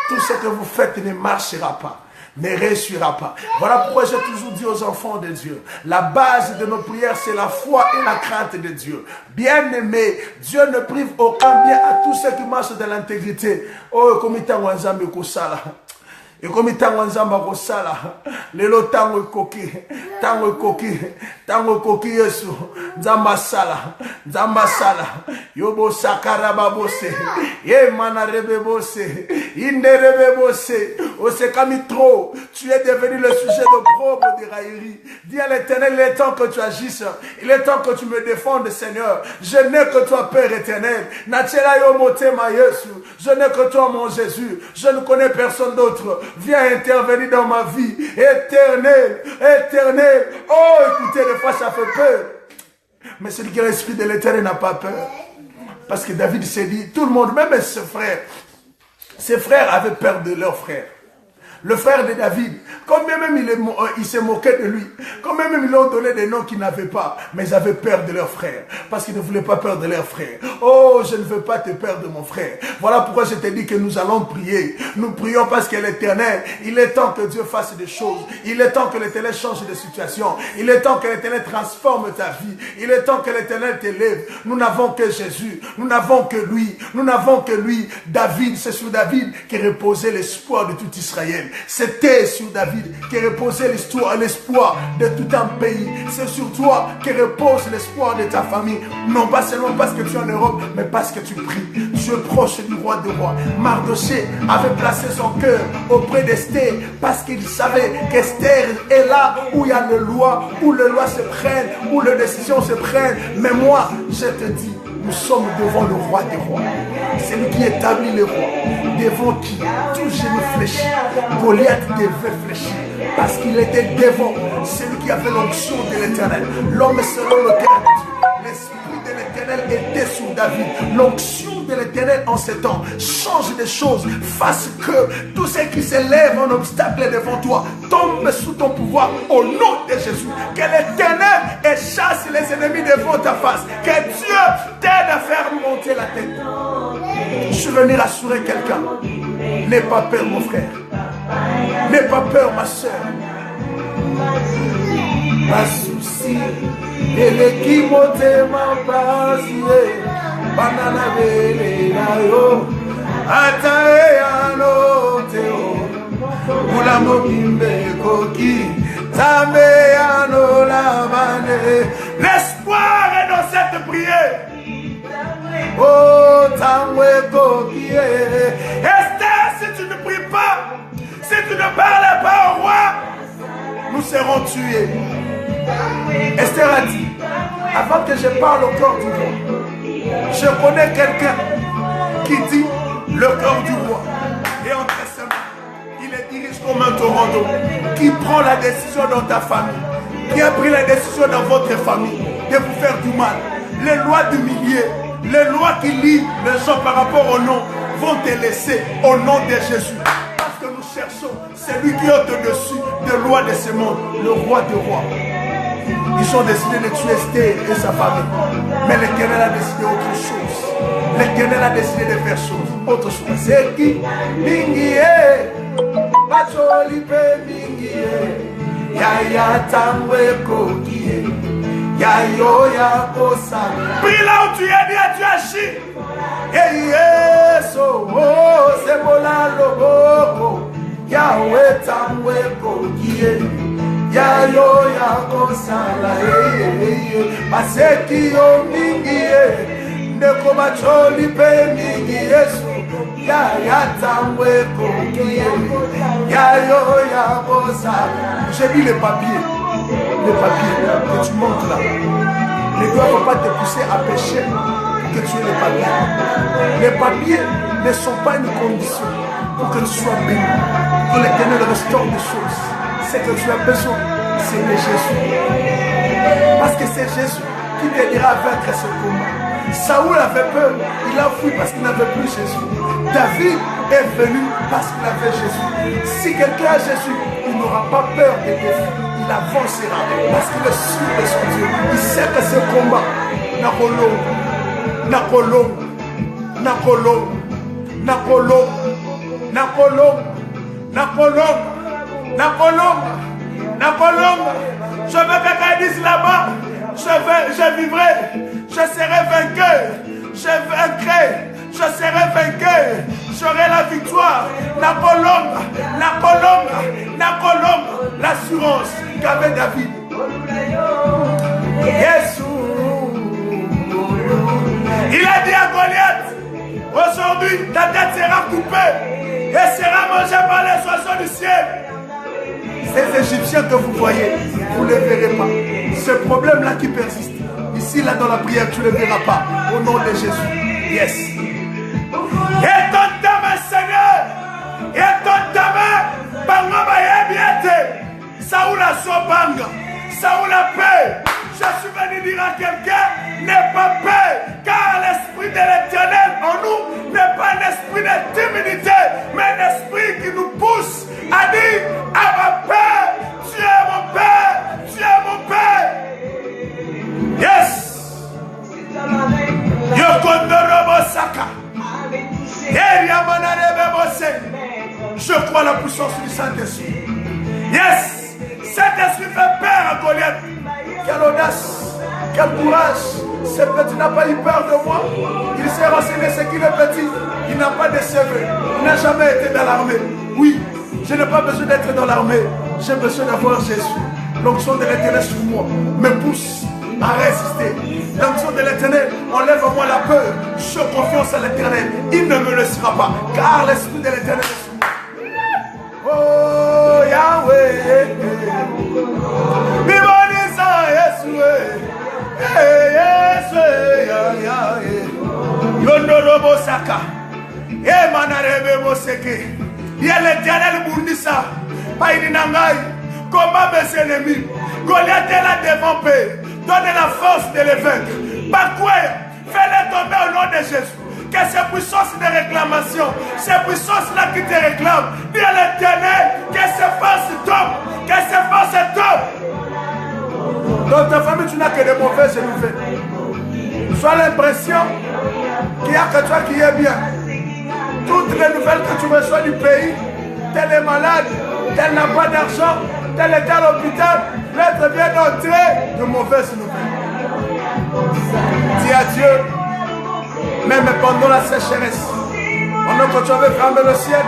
tout ce que vous faites ne marchera pas, ne réussira pas. Voilà pourquoi j'ai toujours dit aux enfants de Dieu, la base de nos prières, c'est la foi et la crainte de Dieu. Bien-aimé, Dieu ne prive aucun bien à tous ceux qui marchent dans l'intégrité. Oh, comme il t'a ensemble Kosala. Et comme il t'a ensemble Kosala, les lots tango koki, tango koki yesu, nzamba sala, yobo sakara babose, ye mana rebe bose, inde rebe bose, ose kamitro, tu es devenu le sujet de propre de raillerie. Dis à l'Éternel, il est temps que tu agisses, il est temps que tu me défendes, Seigneur. Je n'ai que toi, Père éternel. Natchela yo motema yesu, je n'ai que toi, mon Jésus. Je ne connais personne d'autre. Viens intervenir dans ma vie. Éternel, éternel. Oh, écoutez, des fois ça fait peur. Mais celui qui a l'esprit de l'Éternel n'a pas peur. Parce que David s'est dit, tout le monde, même ses frères avaient peur de leurs frères. Le frère de David, quand même il s'est moqué de lui, quand même ils lui ont donné des noms qu'ils n'avaient pas, mais ils avaient peur de leur frère, parce qu'ils ne voulaient pas peur de leur frère. Oh, je ne veux pas te perdre mon frère. Voilà pourquoi je te dis que nous allons prier. Nous prions parce que l'Éternel, il est temps que Dieu fasse des choses. Il est temps que l'Éternel change de situation. Il est temps que l'Éternel transforme ta vie. Il est temps que l'Éternel t'élève. Nous n'avons que Jésus. Nous n'avons que lui. Nous n'avons que lui. David, c'est sur David qui reposait l'espoir de tout Israël. C'était sur David qui reposait l'espoir de tout un pays. C'est sur toi qui repose l'espoir de ta famille. Non pas seulement parce que tu es en Europe, mais parce que tu pries. Tu es proche du roi des rois. Mardoché avait placé son cœur auprès d'Esther parce qu'il savait qu'Esther est là où il y a les lois, où les lois se prennent, où les décisions se prennent. Mais moi, je te dis, nous sommes devant le roi des rois. C'est lui qui établit les rois. Devant qui tout genou fléchit. Goliath devait fléchir parce qu'il était devant celui qui avait l'onction de l'Éternel. L'homme selon le cœur de Dieu. L'esprit de l'Éternel était sur David. L'onction de l'Éternel en ces temps change des choses. Fasse que tout ce qui s'élève en obstacle devant toi tombe sous ton pouvoir au nom de Jésus. Que l'Éternel chasse les ennemis devant ta face. Que Dieu t'aide à faire monter la tête. Je suis venu rassurer quelqu'un. N'aie pas peur mon frère. N'aie pas peur ma soeur. Pas souci. Et l'équipe m'a passé. Banana vele na yo. Atae anoteo. Ula mokimbe koki. Tambe anola mane. L'espoir est dans cette prière. Oh, tamwe koki. Esther, si tu ne pries pas, si tu ne parles pas au roi, nous serons tués. Esther a dit, avant que je parle au corps du roi, je connais quelqu'un qui dit le corps du roi. Et entre ses mains, il les dirige comme un tornado, qui prend la décision dans ta famille, qui a pris la décision dans votre famille de vous faire du mal. Les lois du milieu, les lois qui lient les gens par rapport au nom, vont te laisser au nom de Jésus. Parce que nous cherchons celui qui est au-dessus des lois de ce monde, le roi des rois. Ils ont décidé de tuer Esther et sa famille. Mais l'Éternel a décidé autre chose. L'Éternel a décidé de faire autre chose. C'est qui? Mingie, Bacholipe Mingie. Yaya Tamweko Kie. Yayo ya Kosa. Prie là où tu es, dis à Dieu agis. Et yes, oh, c'est Mola Loboko. Yahweh Tamweko Kie. Yayo ya Kosa. Maseki yo mingi. Neko macholi pe mingi Yesu. Yaya Tamweko Kie. Yayo ya Kosa. J'ai mis les papiers. Les papiers que tu montres là. Les doigts ne vont pas te pousser à pécher pour que tu aies les papiers. Les papiers ne sont pas une condition pour que tu sois béni. Pour que l'Éternel restaure des choses. C'est que tu as besoin, c'est de Jésus. Parce que c'est Jésus qui t'aidera à vaincre ce combat. Saoul avait peur, il a fui parce qu'il n'avait plus Jésus. David est venu parce qu'il avait Jésus. Si quelqu'un a Jésus, il n'aura pas peur des défis. Il avancera parce qu'il est sûr de son Dieu. Il sait que ce combat n'a Je veux que quelqu'un dise là-bas, je vivrai, je serai vainqueur, je vaincrai, je serai vainqueur, j'aurai la victoire. L'assurance qu'avait David. Jésus. Il a dit à Goliath, aujourd'hui ta tête sera coupée et sera mangée par les oiseaux du ciel. Ces Égyptiens que vous voyez, vous ne les verrez pas. Ce problème-là qui persiste, ici, là, dans la prière, tu ne le verras pas. Au nom de Jésus. Yes. Étonne ta main, Seigneur. Étonne ta main. Bangaba yebiete. Saoul a son banga. Saoul a paix. Je suis venu dire à quelqu'un, n'aie pas peur, car l'esprit de l'Éternel en nous n'est pas un esprit de timidité, mais un esprit qui nous pousse à dire, à ma Père, tu es mon Père, tu es mon Père. Yes. Yokondorobo Saka. Je crois à la puissance du Saint-Esprit. Yes. Saint-Esprit fait peur à Goliath. Quelle audace, quel courage. Ce petit n'a pas eu peur de moi. Il s'est renseigné ce qu'il est petit. Il n'a pas de CV. Il n'a jamais été dans l'armée. Oui, je n'ai pas besoin d'être dans l'armée. J'ai besoin d'avoir Jésus. L'onction de l'Éternel sur moi me pousse à résister. L'onction de l'Éternel enlève en moi la peur. Je confiance à l'Éternel. Il ne me laissera pas. Car l'Esprit de l'Éternel est sur moi. Oh Yahweh. Yondorobo Saka. Manarebe Moseke. Il y a l'Éternel Bundisa. Païdinangai. Combat mes ennemis. Goliath est là devant paix. Donne la force de les vaincre. Bakoué. Fais-les tomber au nom de Jésus. Que ces puissances de réclamation, ces puissances-là qui te réclament, dis à l'Éternel que ces forces tombent. Que ces forces tombent. Dans ta famille, tu n'as que de mauvaises nouvelles. Soit l'impression qu'il n'y a que toi qui es bien. Toutes les nouvelles que tu reçois du pays, tel est malade, tel n'a pas d'argent, tel est à l'hôpital, l'être bien entré, de mauvaises nouvelles. Dis à Dieu, même pendant la sécheresse, pendant que tu avais fermé le ciel,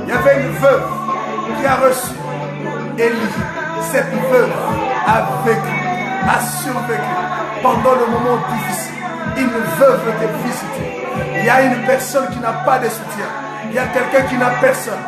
il y avait une veuve qui a reçu Élie. Cette veuve a vécu, a survécu pendant le moment difficile. Une veuve te visite. Il y a une personne qui n'a pas de soutien. Il y a quelqu'un qui n'a personne.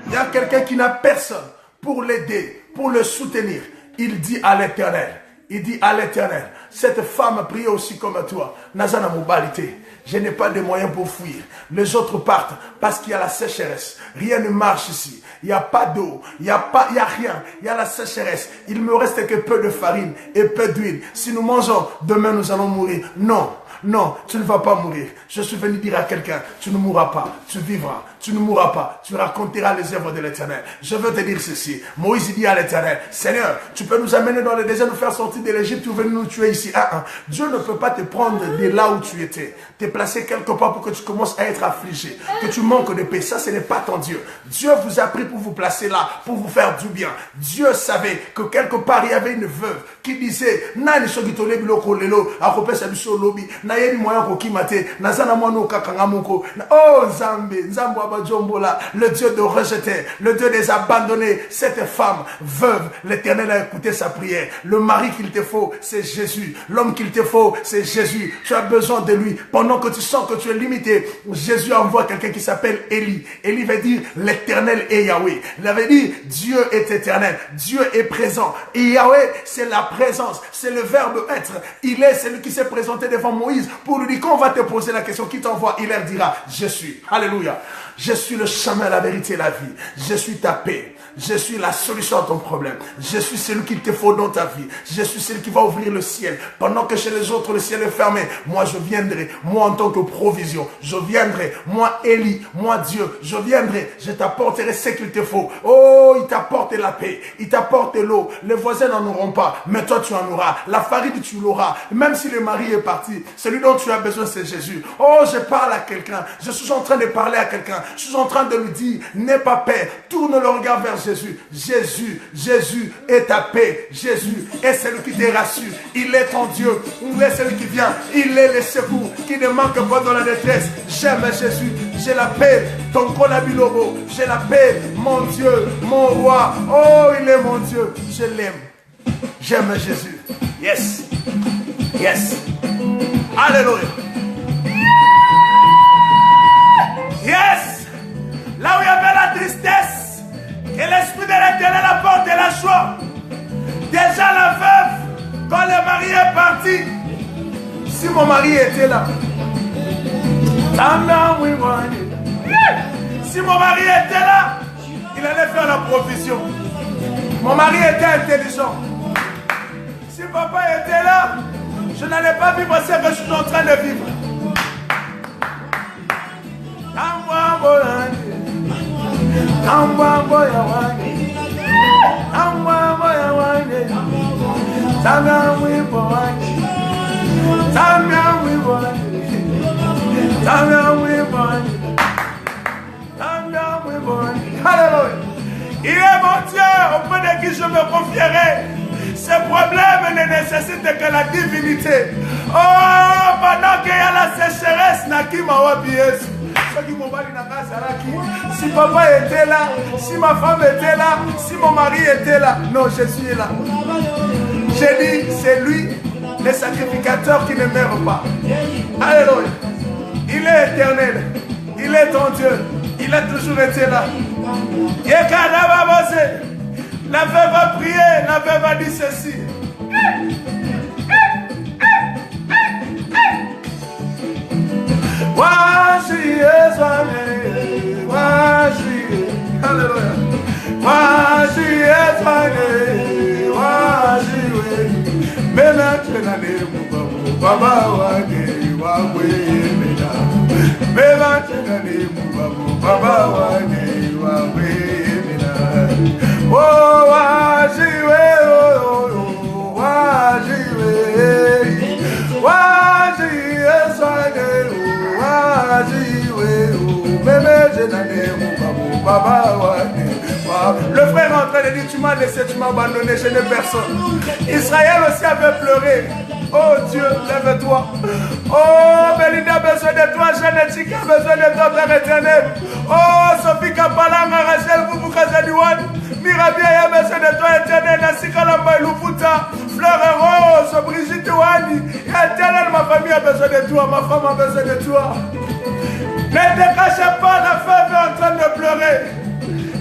Il y a quelqu'un qui n'a personne pour l'aider, pour le soutenir. Il dit à l'Éternel. Il dit à l'Éternel, cette femme prie aussi comme toi. Nazana Moubalité. Je n'ai pas de moyens pour fuir. Les autres partent parce qu'il y a la sécheresse. Rien ne marche ici. Il n'y a pas d'eau. Il n'y a rien. Il y a la sécheresse. Il me reste que peu de farine et peu d'huile. Si nous mangeons, demain nous allons mourir. Non. Non, tu ne vas pas mourir. Je suis venu dire à quelqu'un, tu ne mourras pas, tu vivras, tu ne mourras pas. Tu raconteras les œuvres de l'Éternel. Je veux te dire ceci. Moïse dit à l'Éternel, Seigneur, tu peux nous amener dans le désert, nous faire sortir de l'Égypte, tu veux nous tuer ici. Dieu ne peut pas te prendre de là où tu étais, te placer quelque part pour que tu commences à être affligé, que tu manques de paix. Ça, ce n'est pas ton Dieu. Dieu vous a pris pour vous placer là, pour vous faire du bien. Dieu savait que quelque part, il y avait une veuve qui disait, Nani sogitole biloko lelo, akopesa biso lobi, na yeni moyen kokimate, nazana mono kakangamuko. Oh Nzambe, Nzambo abajombola, le Dieu de rejeter, le Dieu des abandonnés. Cette femme veuve, l'Éternel a écouté sa prière. Le mari qu'il te faut, c'est Jésus. L'homme qu'il te faut, c'est Jésus. Tu as besoin de lui. Pendant que tu sens que tu es limité, Jésus envoie quelqu'un qui s'appelle Élie. Élie veut dire l'Éternel est Yahweh. Il avait dit Dieu est éternel. Dieu est présent. Et Yahweh, c'est la présence. C'est le verbe être. Il est celui qui s'est présenté devant Moïse pour lui dire quand on va te poser la question qui t'envoie, il leur dira je suis. Alléluia. Je suis le chemin, la vérité et la vie. Je suis ta paix. Je suis la solution à ton problème. Je suis celui qu'il te faut dans ta vie. Je suis celui qui va ouvrir le ciel. Pendant que chez les autres, le ciel est fermé. Moi, je viendrai. Moi, en tant que provision. Je viendrai. Moi, Élie. Moi, Dieu. Je viendrai. Je t'apporterai ce qu'il te faut. Oh, il t'apporte la paix. Il t'apporte l'eau. Les voisins n'en auront pas. Mais toi, tu en auras. La farine, tu l'auras. Même si le mari est parti, celui dont tu as besoin, c'est Jésus. Oh, je parle à quelqu'un. Je suis en train de parler à quelqu'un. Je suis en train de lui dire, n'aie pas peur. Tourne le regard vers Jésus. Jésus, Jésus est ta paix. Jésus est celui qui te rassure. Il est ton Dieu. Il est celui qui vient. Il est le secours qui ne manque pas dans la détresse. J'aime Jésus. J'ai la paix. Ton Konabilobo. J'ai la paix. Mon Dieu, mon roi. Oh, il est mon Dieu. Je l'aime. J'aime Jésus. Yes. Yes. Alléluia. Yes. Là où il y avait la tristesse, et l'Esprit de l'Éternel apporte la joie. Déjà la veuve, quand le mari est parti, si mon mari était là, si mon mari était là, il allait faire la provision. Mon mari était intelligent. Si papa était là, je n'allais pas vivre ce que je suis en train de vivre. Il est mon Dieu auprès de qui je me confierai. Ce problème ne nécessite que la divinité. Oh, pendant qu'il y a la sécheresse, Nakima Wabies. Si papa était là, si ma femme était là, si mon mari était là, non, Jésus est là. J'ai dit, c'est lui, le sacrificateur qui ne meurt pas. Alléluia. Il est éternel. Il est ton Dieu. Il a toujours été là. La veuve a prié, la veuve a dit ceci. Le frère est en train de dire, tu m'as laissé, tu m'as abandonné, je n'ai personne. Israël aussi avait pleuré. Oh Dieu, lève-toi. Oh, Belinda a besoin de toi, Génétique a besoin de toi, Père éternel. Oh, Sophie Kapalanga, Rachel Boubouka-Zadiwan, Mirabia a besoin de toi, éternel. Nassika Lamba Lufuta, Fleur et Rose, Brigitte Wani. Éternel, ma famille a besoin de toi, ma femme a besoin de toi. Ne te cache pas, la femme est en train de pleurer.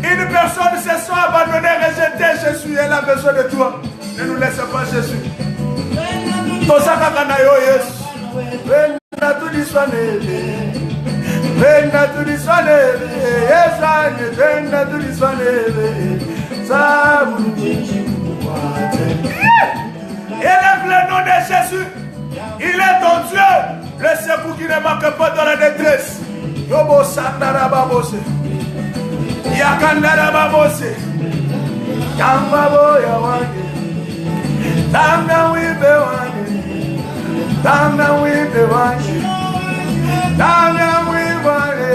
Une personne se sent abandonnée, rejetée. Jésus, elle a besoin de toi. Ne nous laisse pas, Jésus. Tosaka kanayo Yesu. Venda tuliswanele. Venda tuliswanele. Yesane, venda tuliswanele. Élève le nom de Jésus. Il est ton Dieu. Le secours qui ne manque pas dans la détresse. Yobo sandara babose. Yakandara babose. Yambabo ya wange. Tanga wibe wange. Tanga wibe wange. Tanga wibe wange.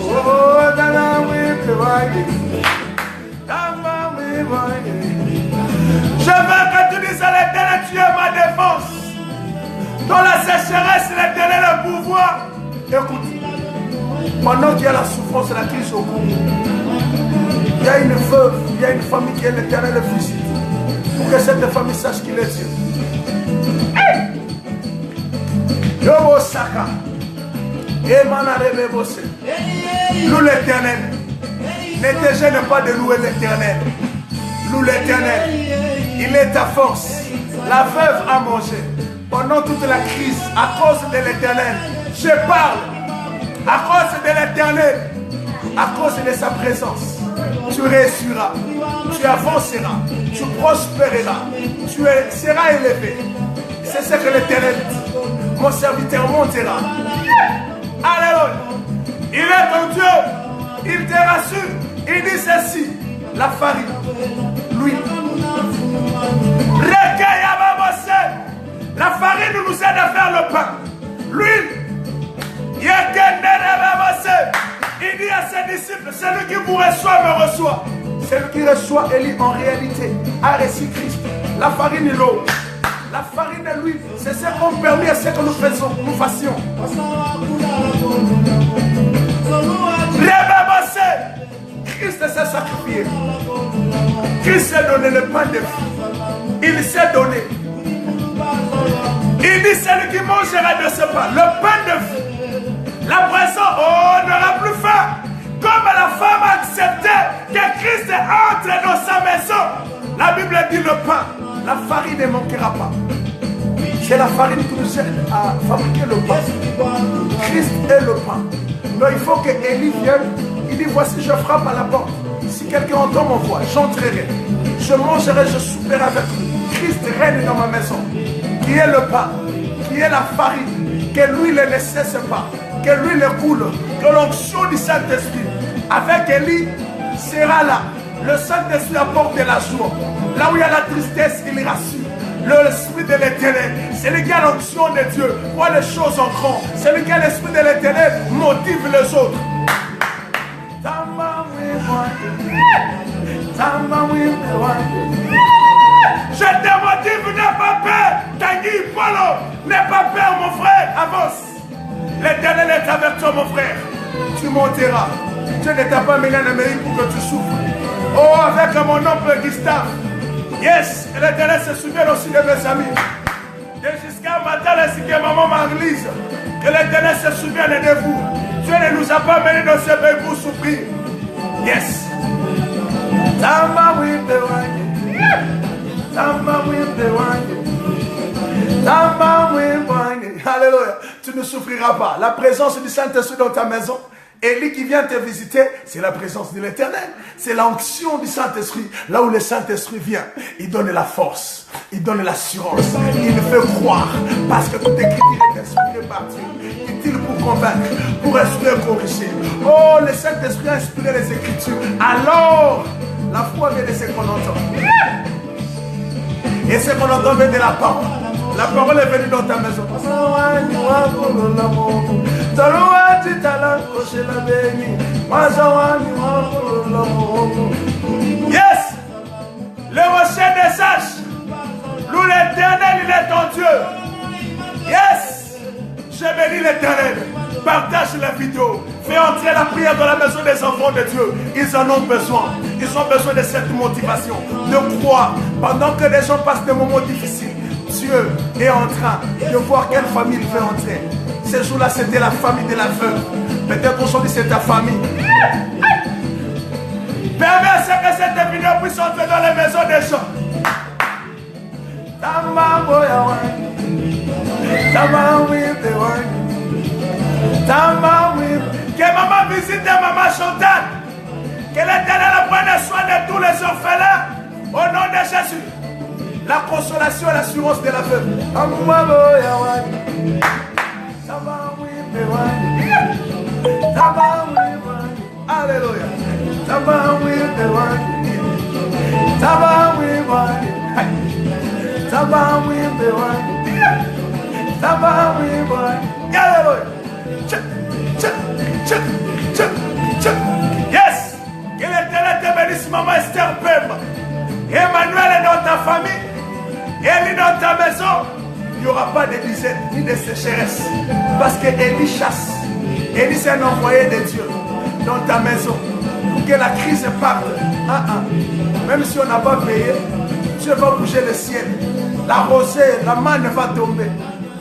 Oh, tanga wibe wange. Tanga wibe wange. Je veux que tu dises à l'Éternel, tu es ma défense. Dans la sécheresse, l'Éternel a le pouvoir. Écoute, pendant qu'il y a la souffrance et la crise au Congo, il y a une veuve, il y a une famille qui est l'Éternel le visite. Pour que cette famille sache qu'il est Dieu. Yobo Saka. Loue l'Éternel. Ne te gêne pas de louer l'Éternel. Loue l'Éternel. Il est ta force. La veuve a mangé. Pendant toute la crise, à cause de l'Éternel, je parle. À cause de l'Éternel, à cause de sa présence, tu réussiras, tu avanceras, tu prospéreras, tu seras élevé. C'est ce que l'Éternel dit. Mon serviteur montera. Alléluia. Il est ton Dieu. Il te rassure. Il dit ceci. La farine, l'huile. Recueille à ma. La farine nous aide à faire le pain. L'huile. Il dit à ses disciples, celui qui vous reçoit me reçoit. Celui qui reçoit Élie en réalité a reçu Christ. La farine et l'eau. La farine et l'huile, c'est ce qu'on permet à ce que nous fassions. Christ s'est sacrifié. Christ s'est donné le pain de vie. Il s'est donné. Il dit celui qui mangera de ce pain, le pain de vie. La présence, on n'aura plus faim. Comme la femme a accepté que Christ entre dans sa maison. La Bible dit le pain, la farine ne manquera pas. C'est la farine qui nous aide à fabriquer le pain. Christ est le pain. Donc il faut que Élie vienne. Il dit voici je frappe à la porte. Si quelqu'un entend mon voix, j'entrerai. Je mangerai, je souperai avec lui. Christ règne dans ma maison. Qui est le pain, qui est la farine, que l'huile ne cesse pas, que l'huile coule, que l'onction du Saint-Esprit avec Élie sera là. Le Saint-Esprit apporte de la joie. Là où il y a la tristesse, il rassure. L'esprit de l'Éternel, c'est lui qui a l'onction de Dieu, voit les choses en grand. C'est lui qui a l'esprit de l'Éternel, motive les autres. Je te motive, n'aie pas peur. Tanguy, Polo, n'aie pas peur, mon frère. Avance. L'Éternel est avec toi, mon frère. Tu monteras. Dieu ne t'a pas mis un Amérique pour que tu souffres. Oh, avec mon oncle Gustave. Yes, l'Éternel se souvient aussi de mes amis. Et jusqu'à matin, ainsi que maman Marlise. Que l'Éternel se souvienne de vous. Dieu ne nous a pas menés dans ce pays pour souffrir. Yes. Tamba with the wine. Tamba with the wine. Tamba with the wine. Alléluia. Tu ne souffriras pas. La présence du Saint-Esprit dans ta maison. Élie qui vient te visiter, c'est la présence de l'Éternel. C'est l'onction du Saint-Esprit. Là où le Saint-Esprit vient, il donne la force, il donne l'assurance, il fait croire. Parce que toute écriture est inspirée par Dieu. Utile pour convaincre, pour instruire, corriger. Oh, le Saint-Esprit a inspiré les Écritures. Alors, la foi vient de ce qu'on entend. Et ce qu'on entend vient de la parole. La parole est venue dans ta maison. Yes! Le rocher des sages. Loue l'Éternel, il est ton Dieu. Yes! Je bénis l'Éternel. Partage la vidéo. Fais entrer la prière dans la maison des enfants de Dieu. Ils en ont besoin. Ils ont besoin de cette motivation. De croire. Pendant que les gens passent des moments difficiles, Dieu est en train de voir quelle famille il veut entrer. Ce jour-là, c'était la famille de la veuve. Peut-être aujourd'hui, c'est ta famille. Permets à ce que cette vidéo puisse entrer dans les maisons des gens. Que maman visite maman Chantal. Que l'Éternel prenne soin de tous les orphelins. Au nom de Jésus. La consolation et l'assurance de la veuve. Tamba with the wine. Taba wibani, taba wibani, taba wibani. Yes, que l'Éternel te bénisse, maman Esther Pemba. Emmanuel est dans ta famille, elle est dans ta maison. Il n'y aura pas de disette ni de sécheresse, parce qu'Élie chasse. Élie c'est un envoyé de Dieu dans ta maison pour que la crise parte. Même si on n'a pas payé, Dieu va bouger le ciel. La rosée, la manne va tomber.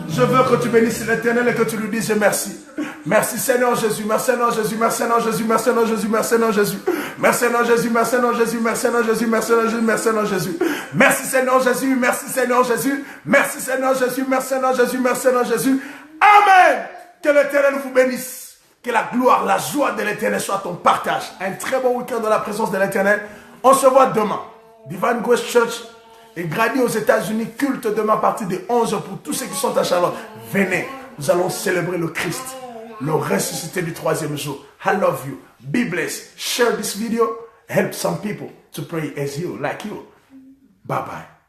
Je veux que tu bénisses l'Éternel et que tu lui dises merci. Merci Seigneur Jésus, merci Seigneur Jésus, merci Seigneur Jésus, merci Seigneur Jésus, merci Seigneur Jésus. Merci Seigneur Jésus, merci Seigneur Jésus, merci Seigneur Jésus, merci Seigneur Jésus, merci Seigneur Jésus. Merci Seigneur Jésus, merci Seigneur Jésus, merci Seigneur Jésus, merci Seigneur Jésus, merci Seigneur Jésus. Amen. Que l'Éternel vous bénisse. Que la gloire, la joie de l'Éternel soit ton partage. Un très bon week-end dans la présence de l'Éternel. On se voit demain. Divine Grace Church est gradé aux États-Unis. Culte demain à partir de 11h pour tous ceux qui sont à Charlotte. Venez, nous allons célébrer le Christ, le ressuscité du troisième jour. I love you. Be blessed. Share this video. Help some people to pray as you, like you. Bye bye.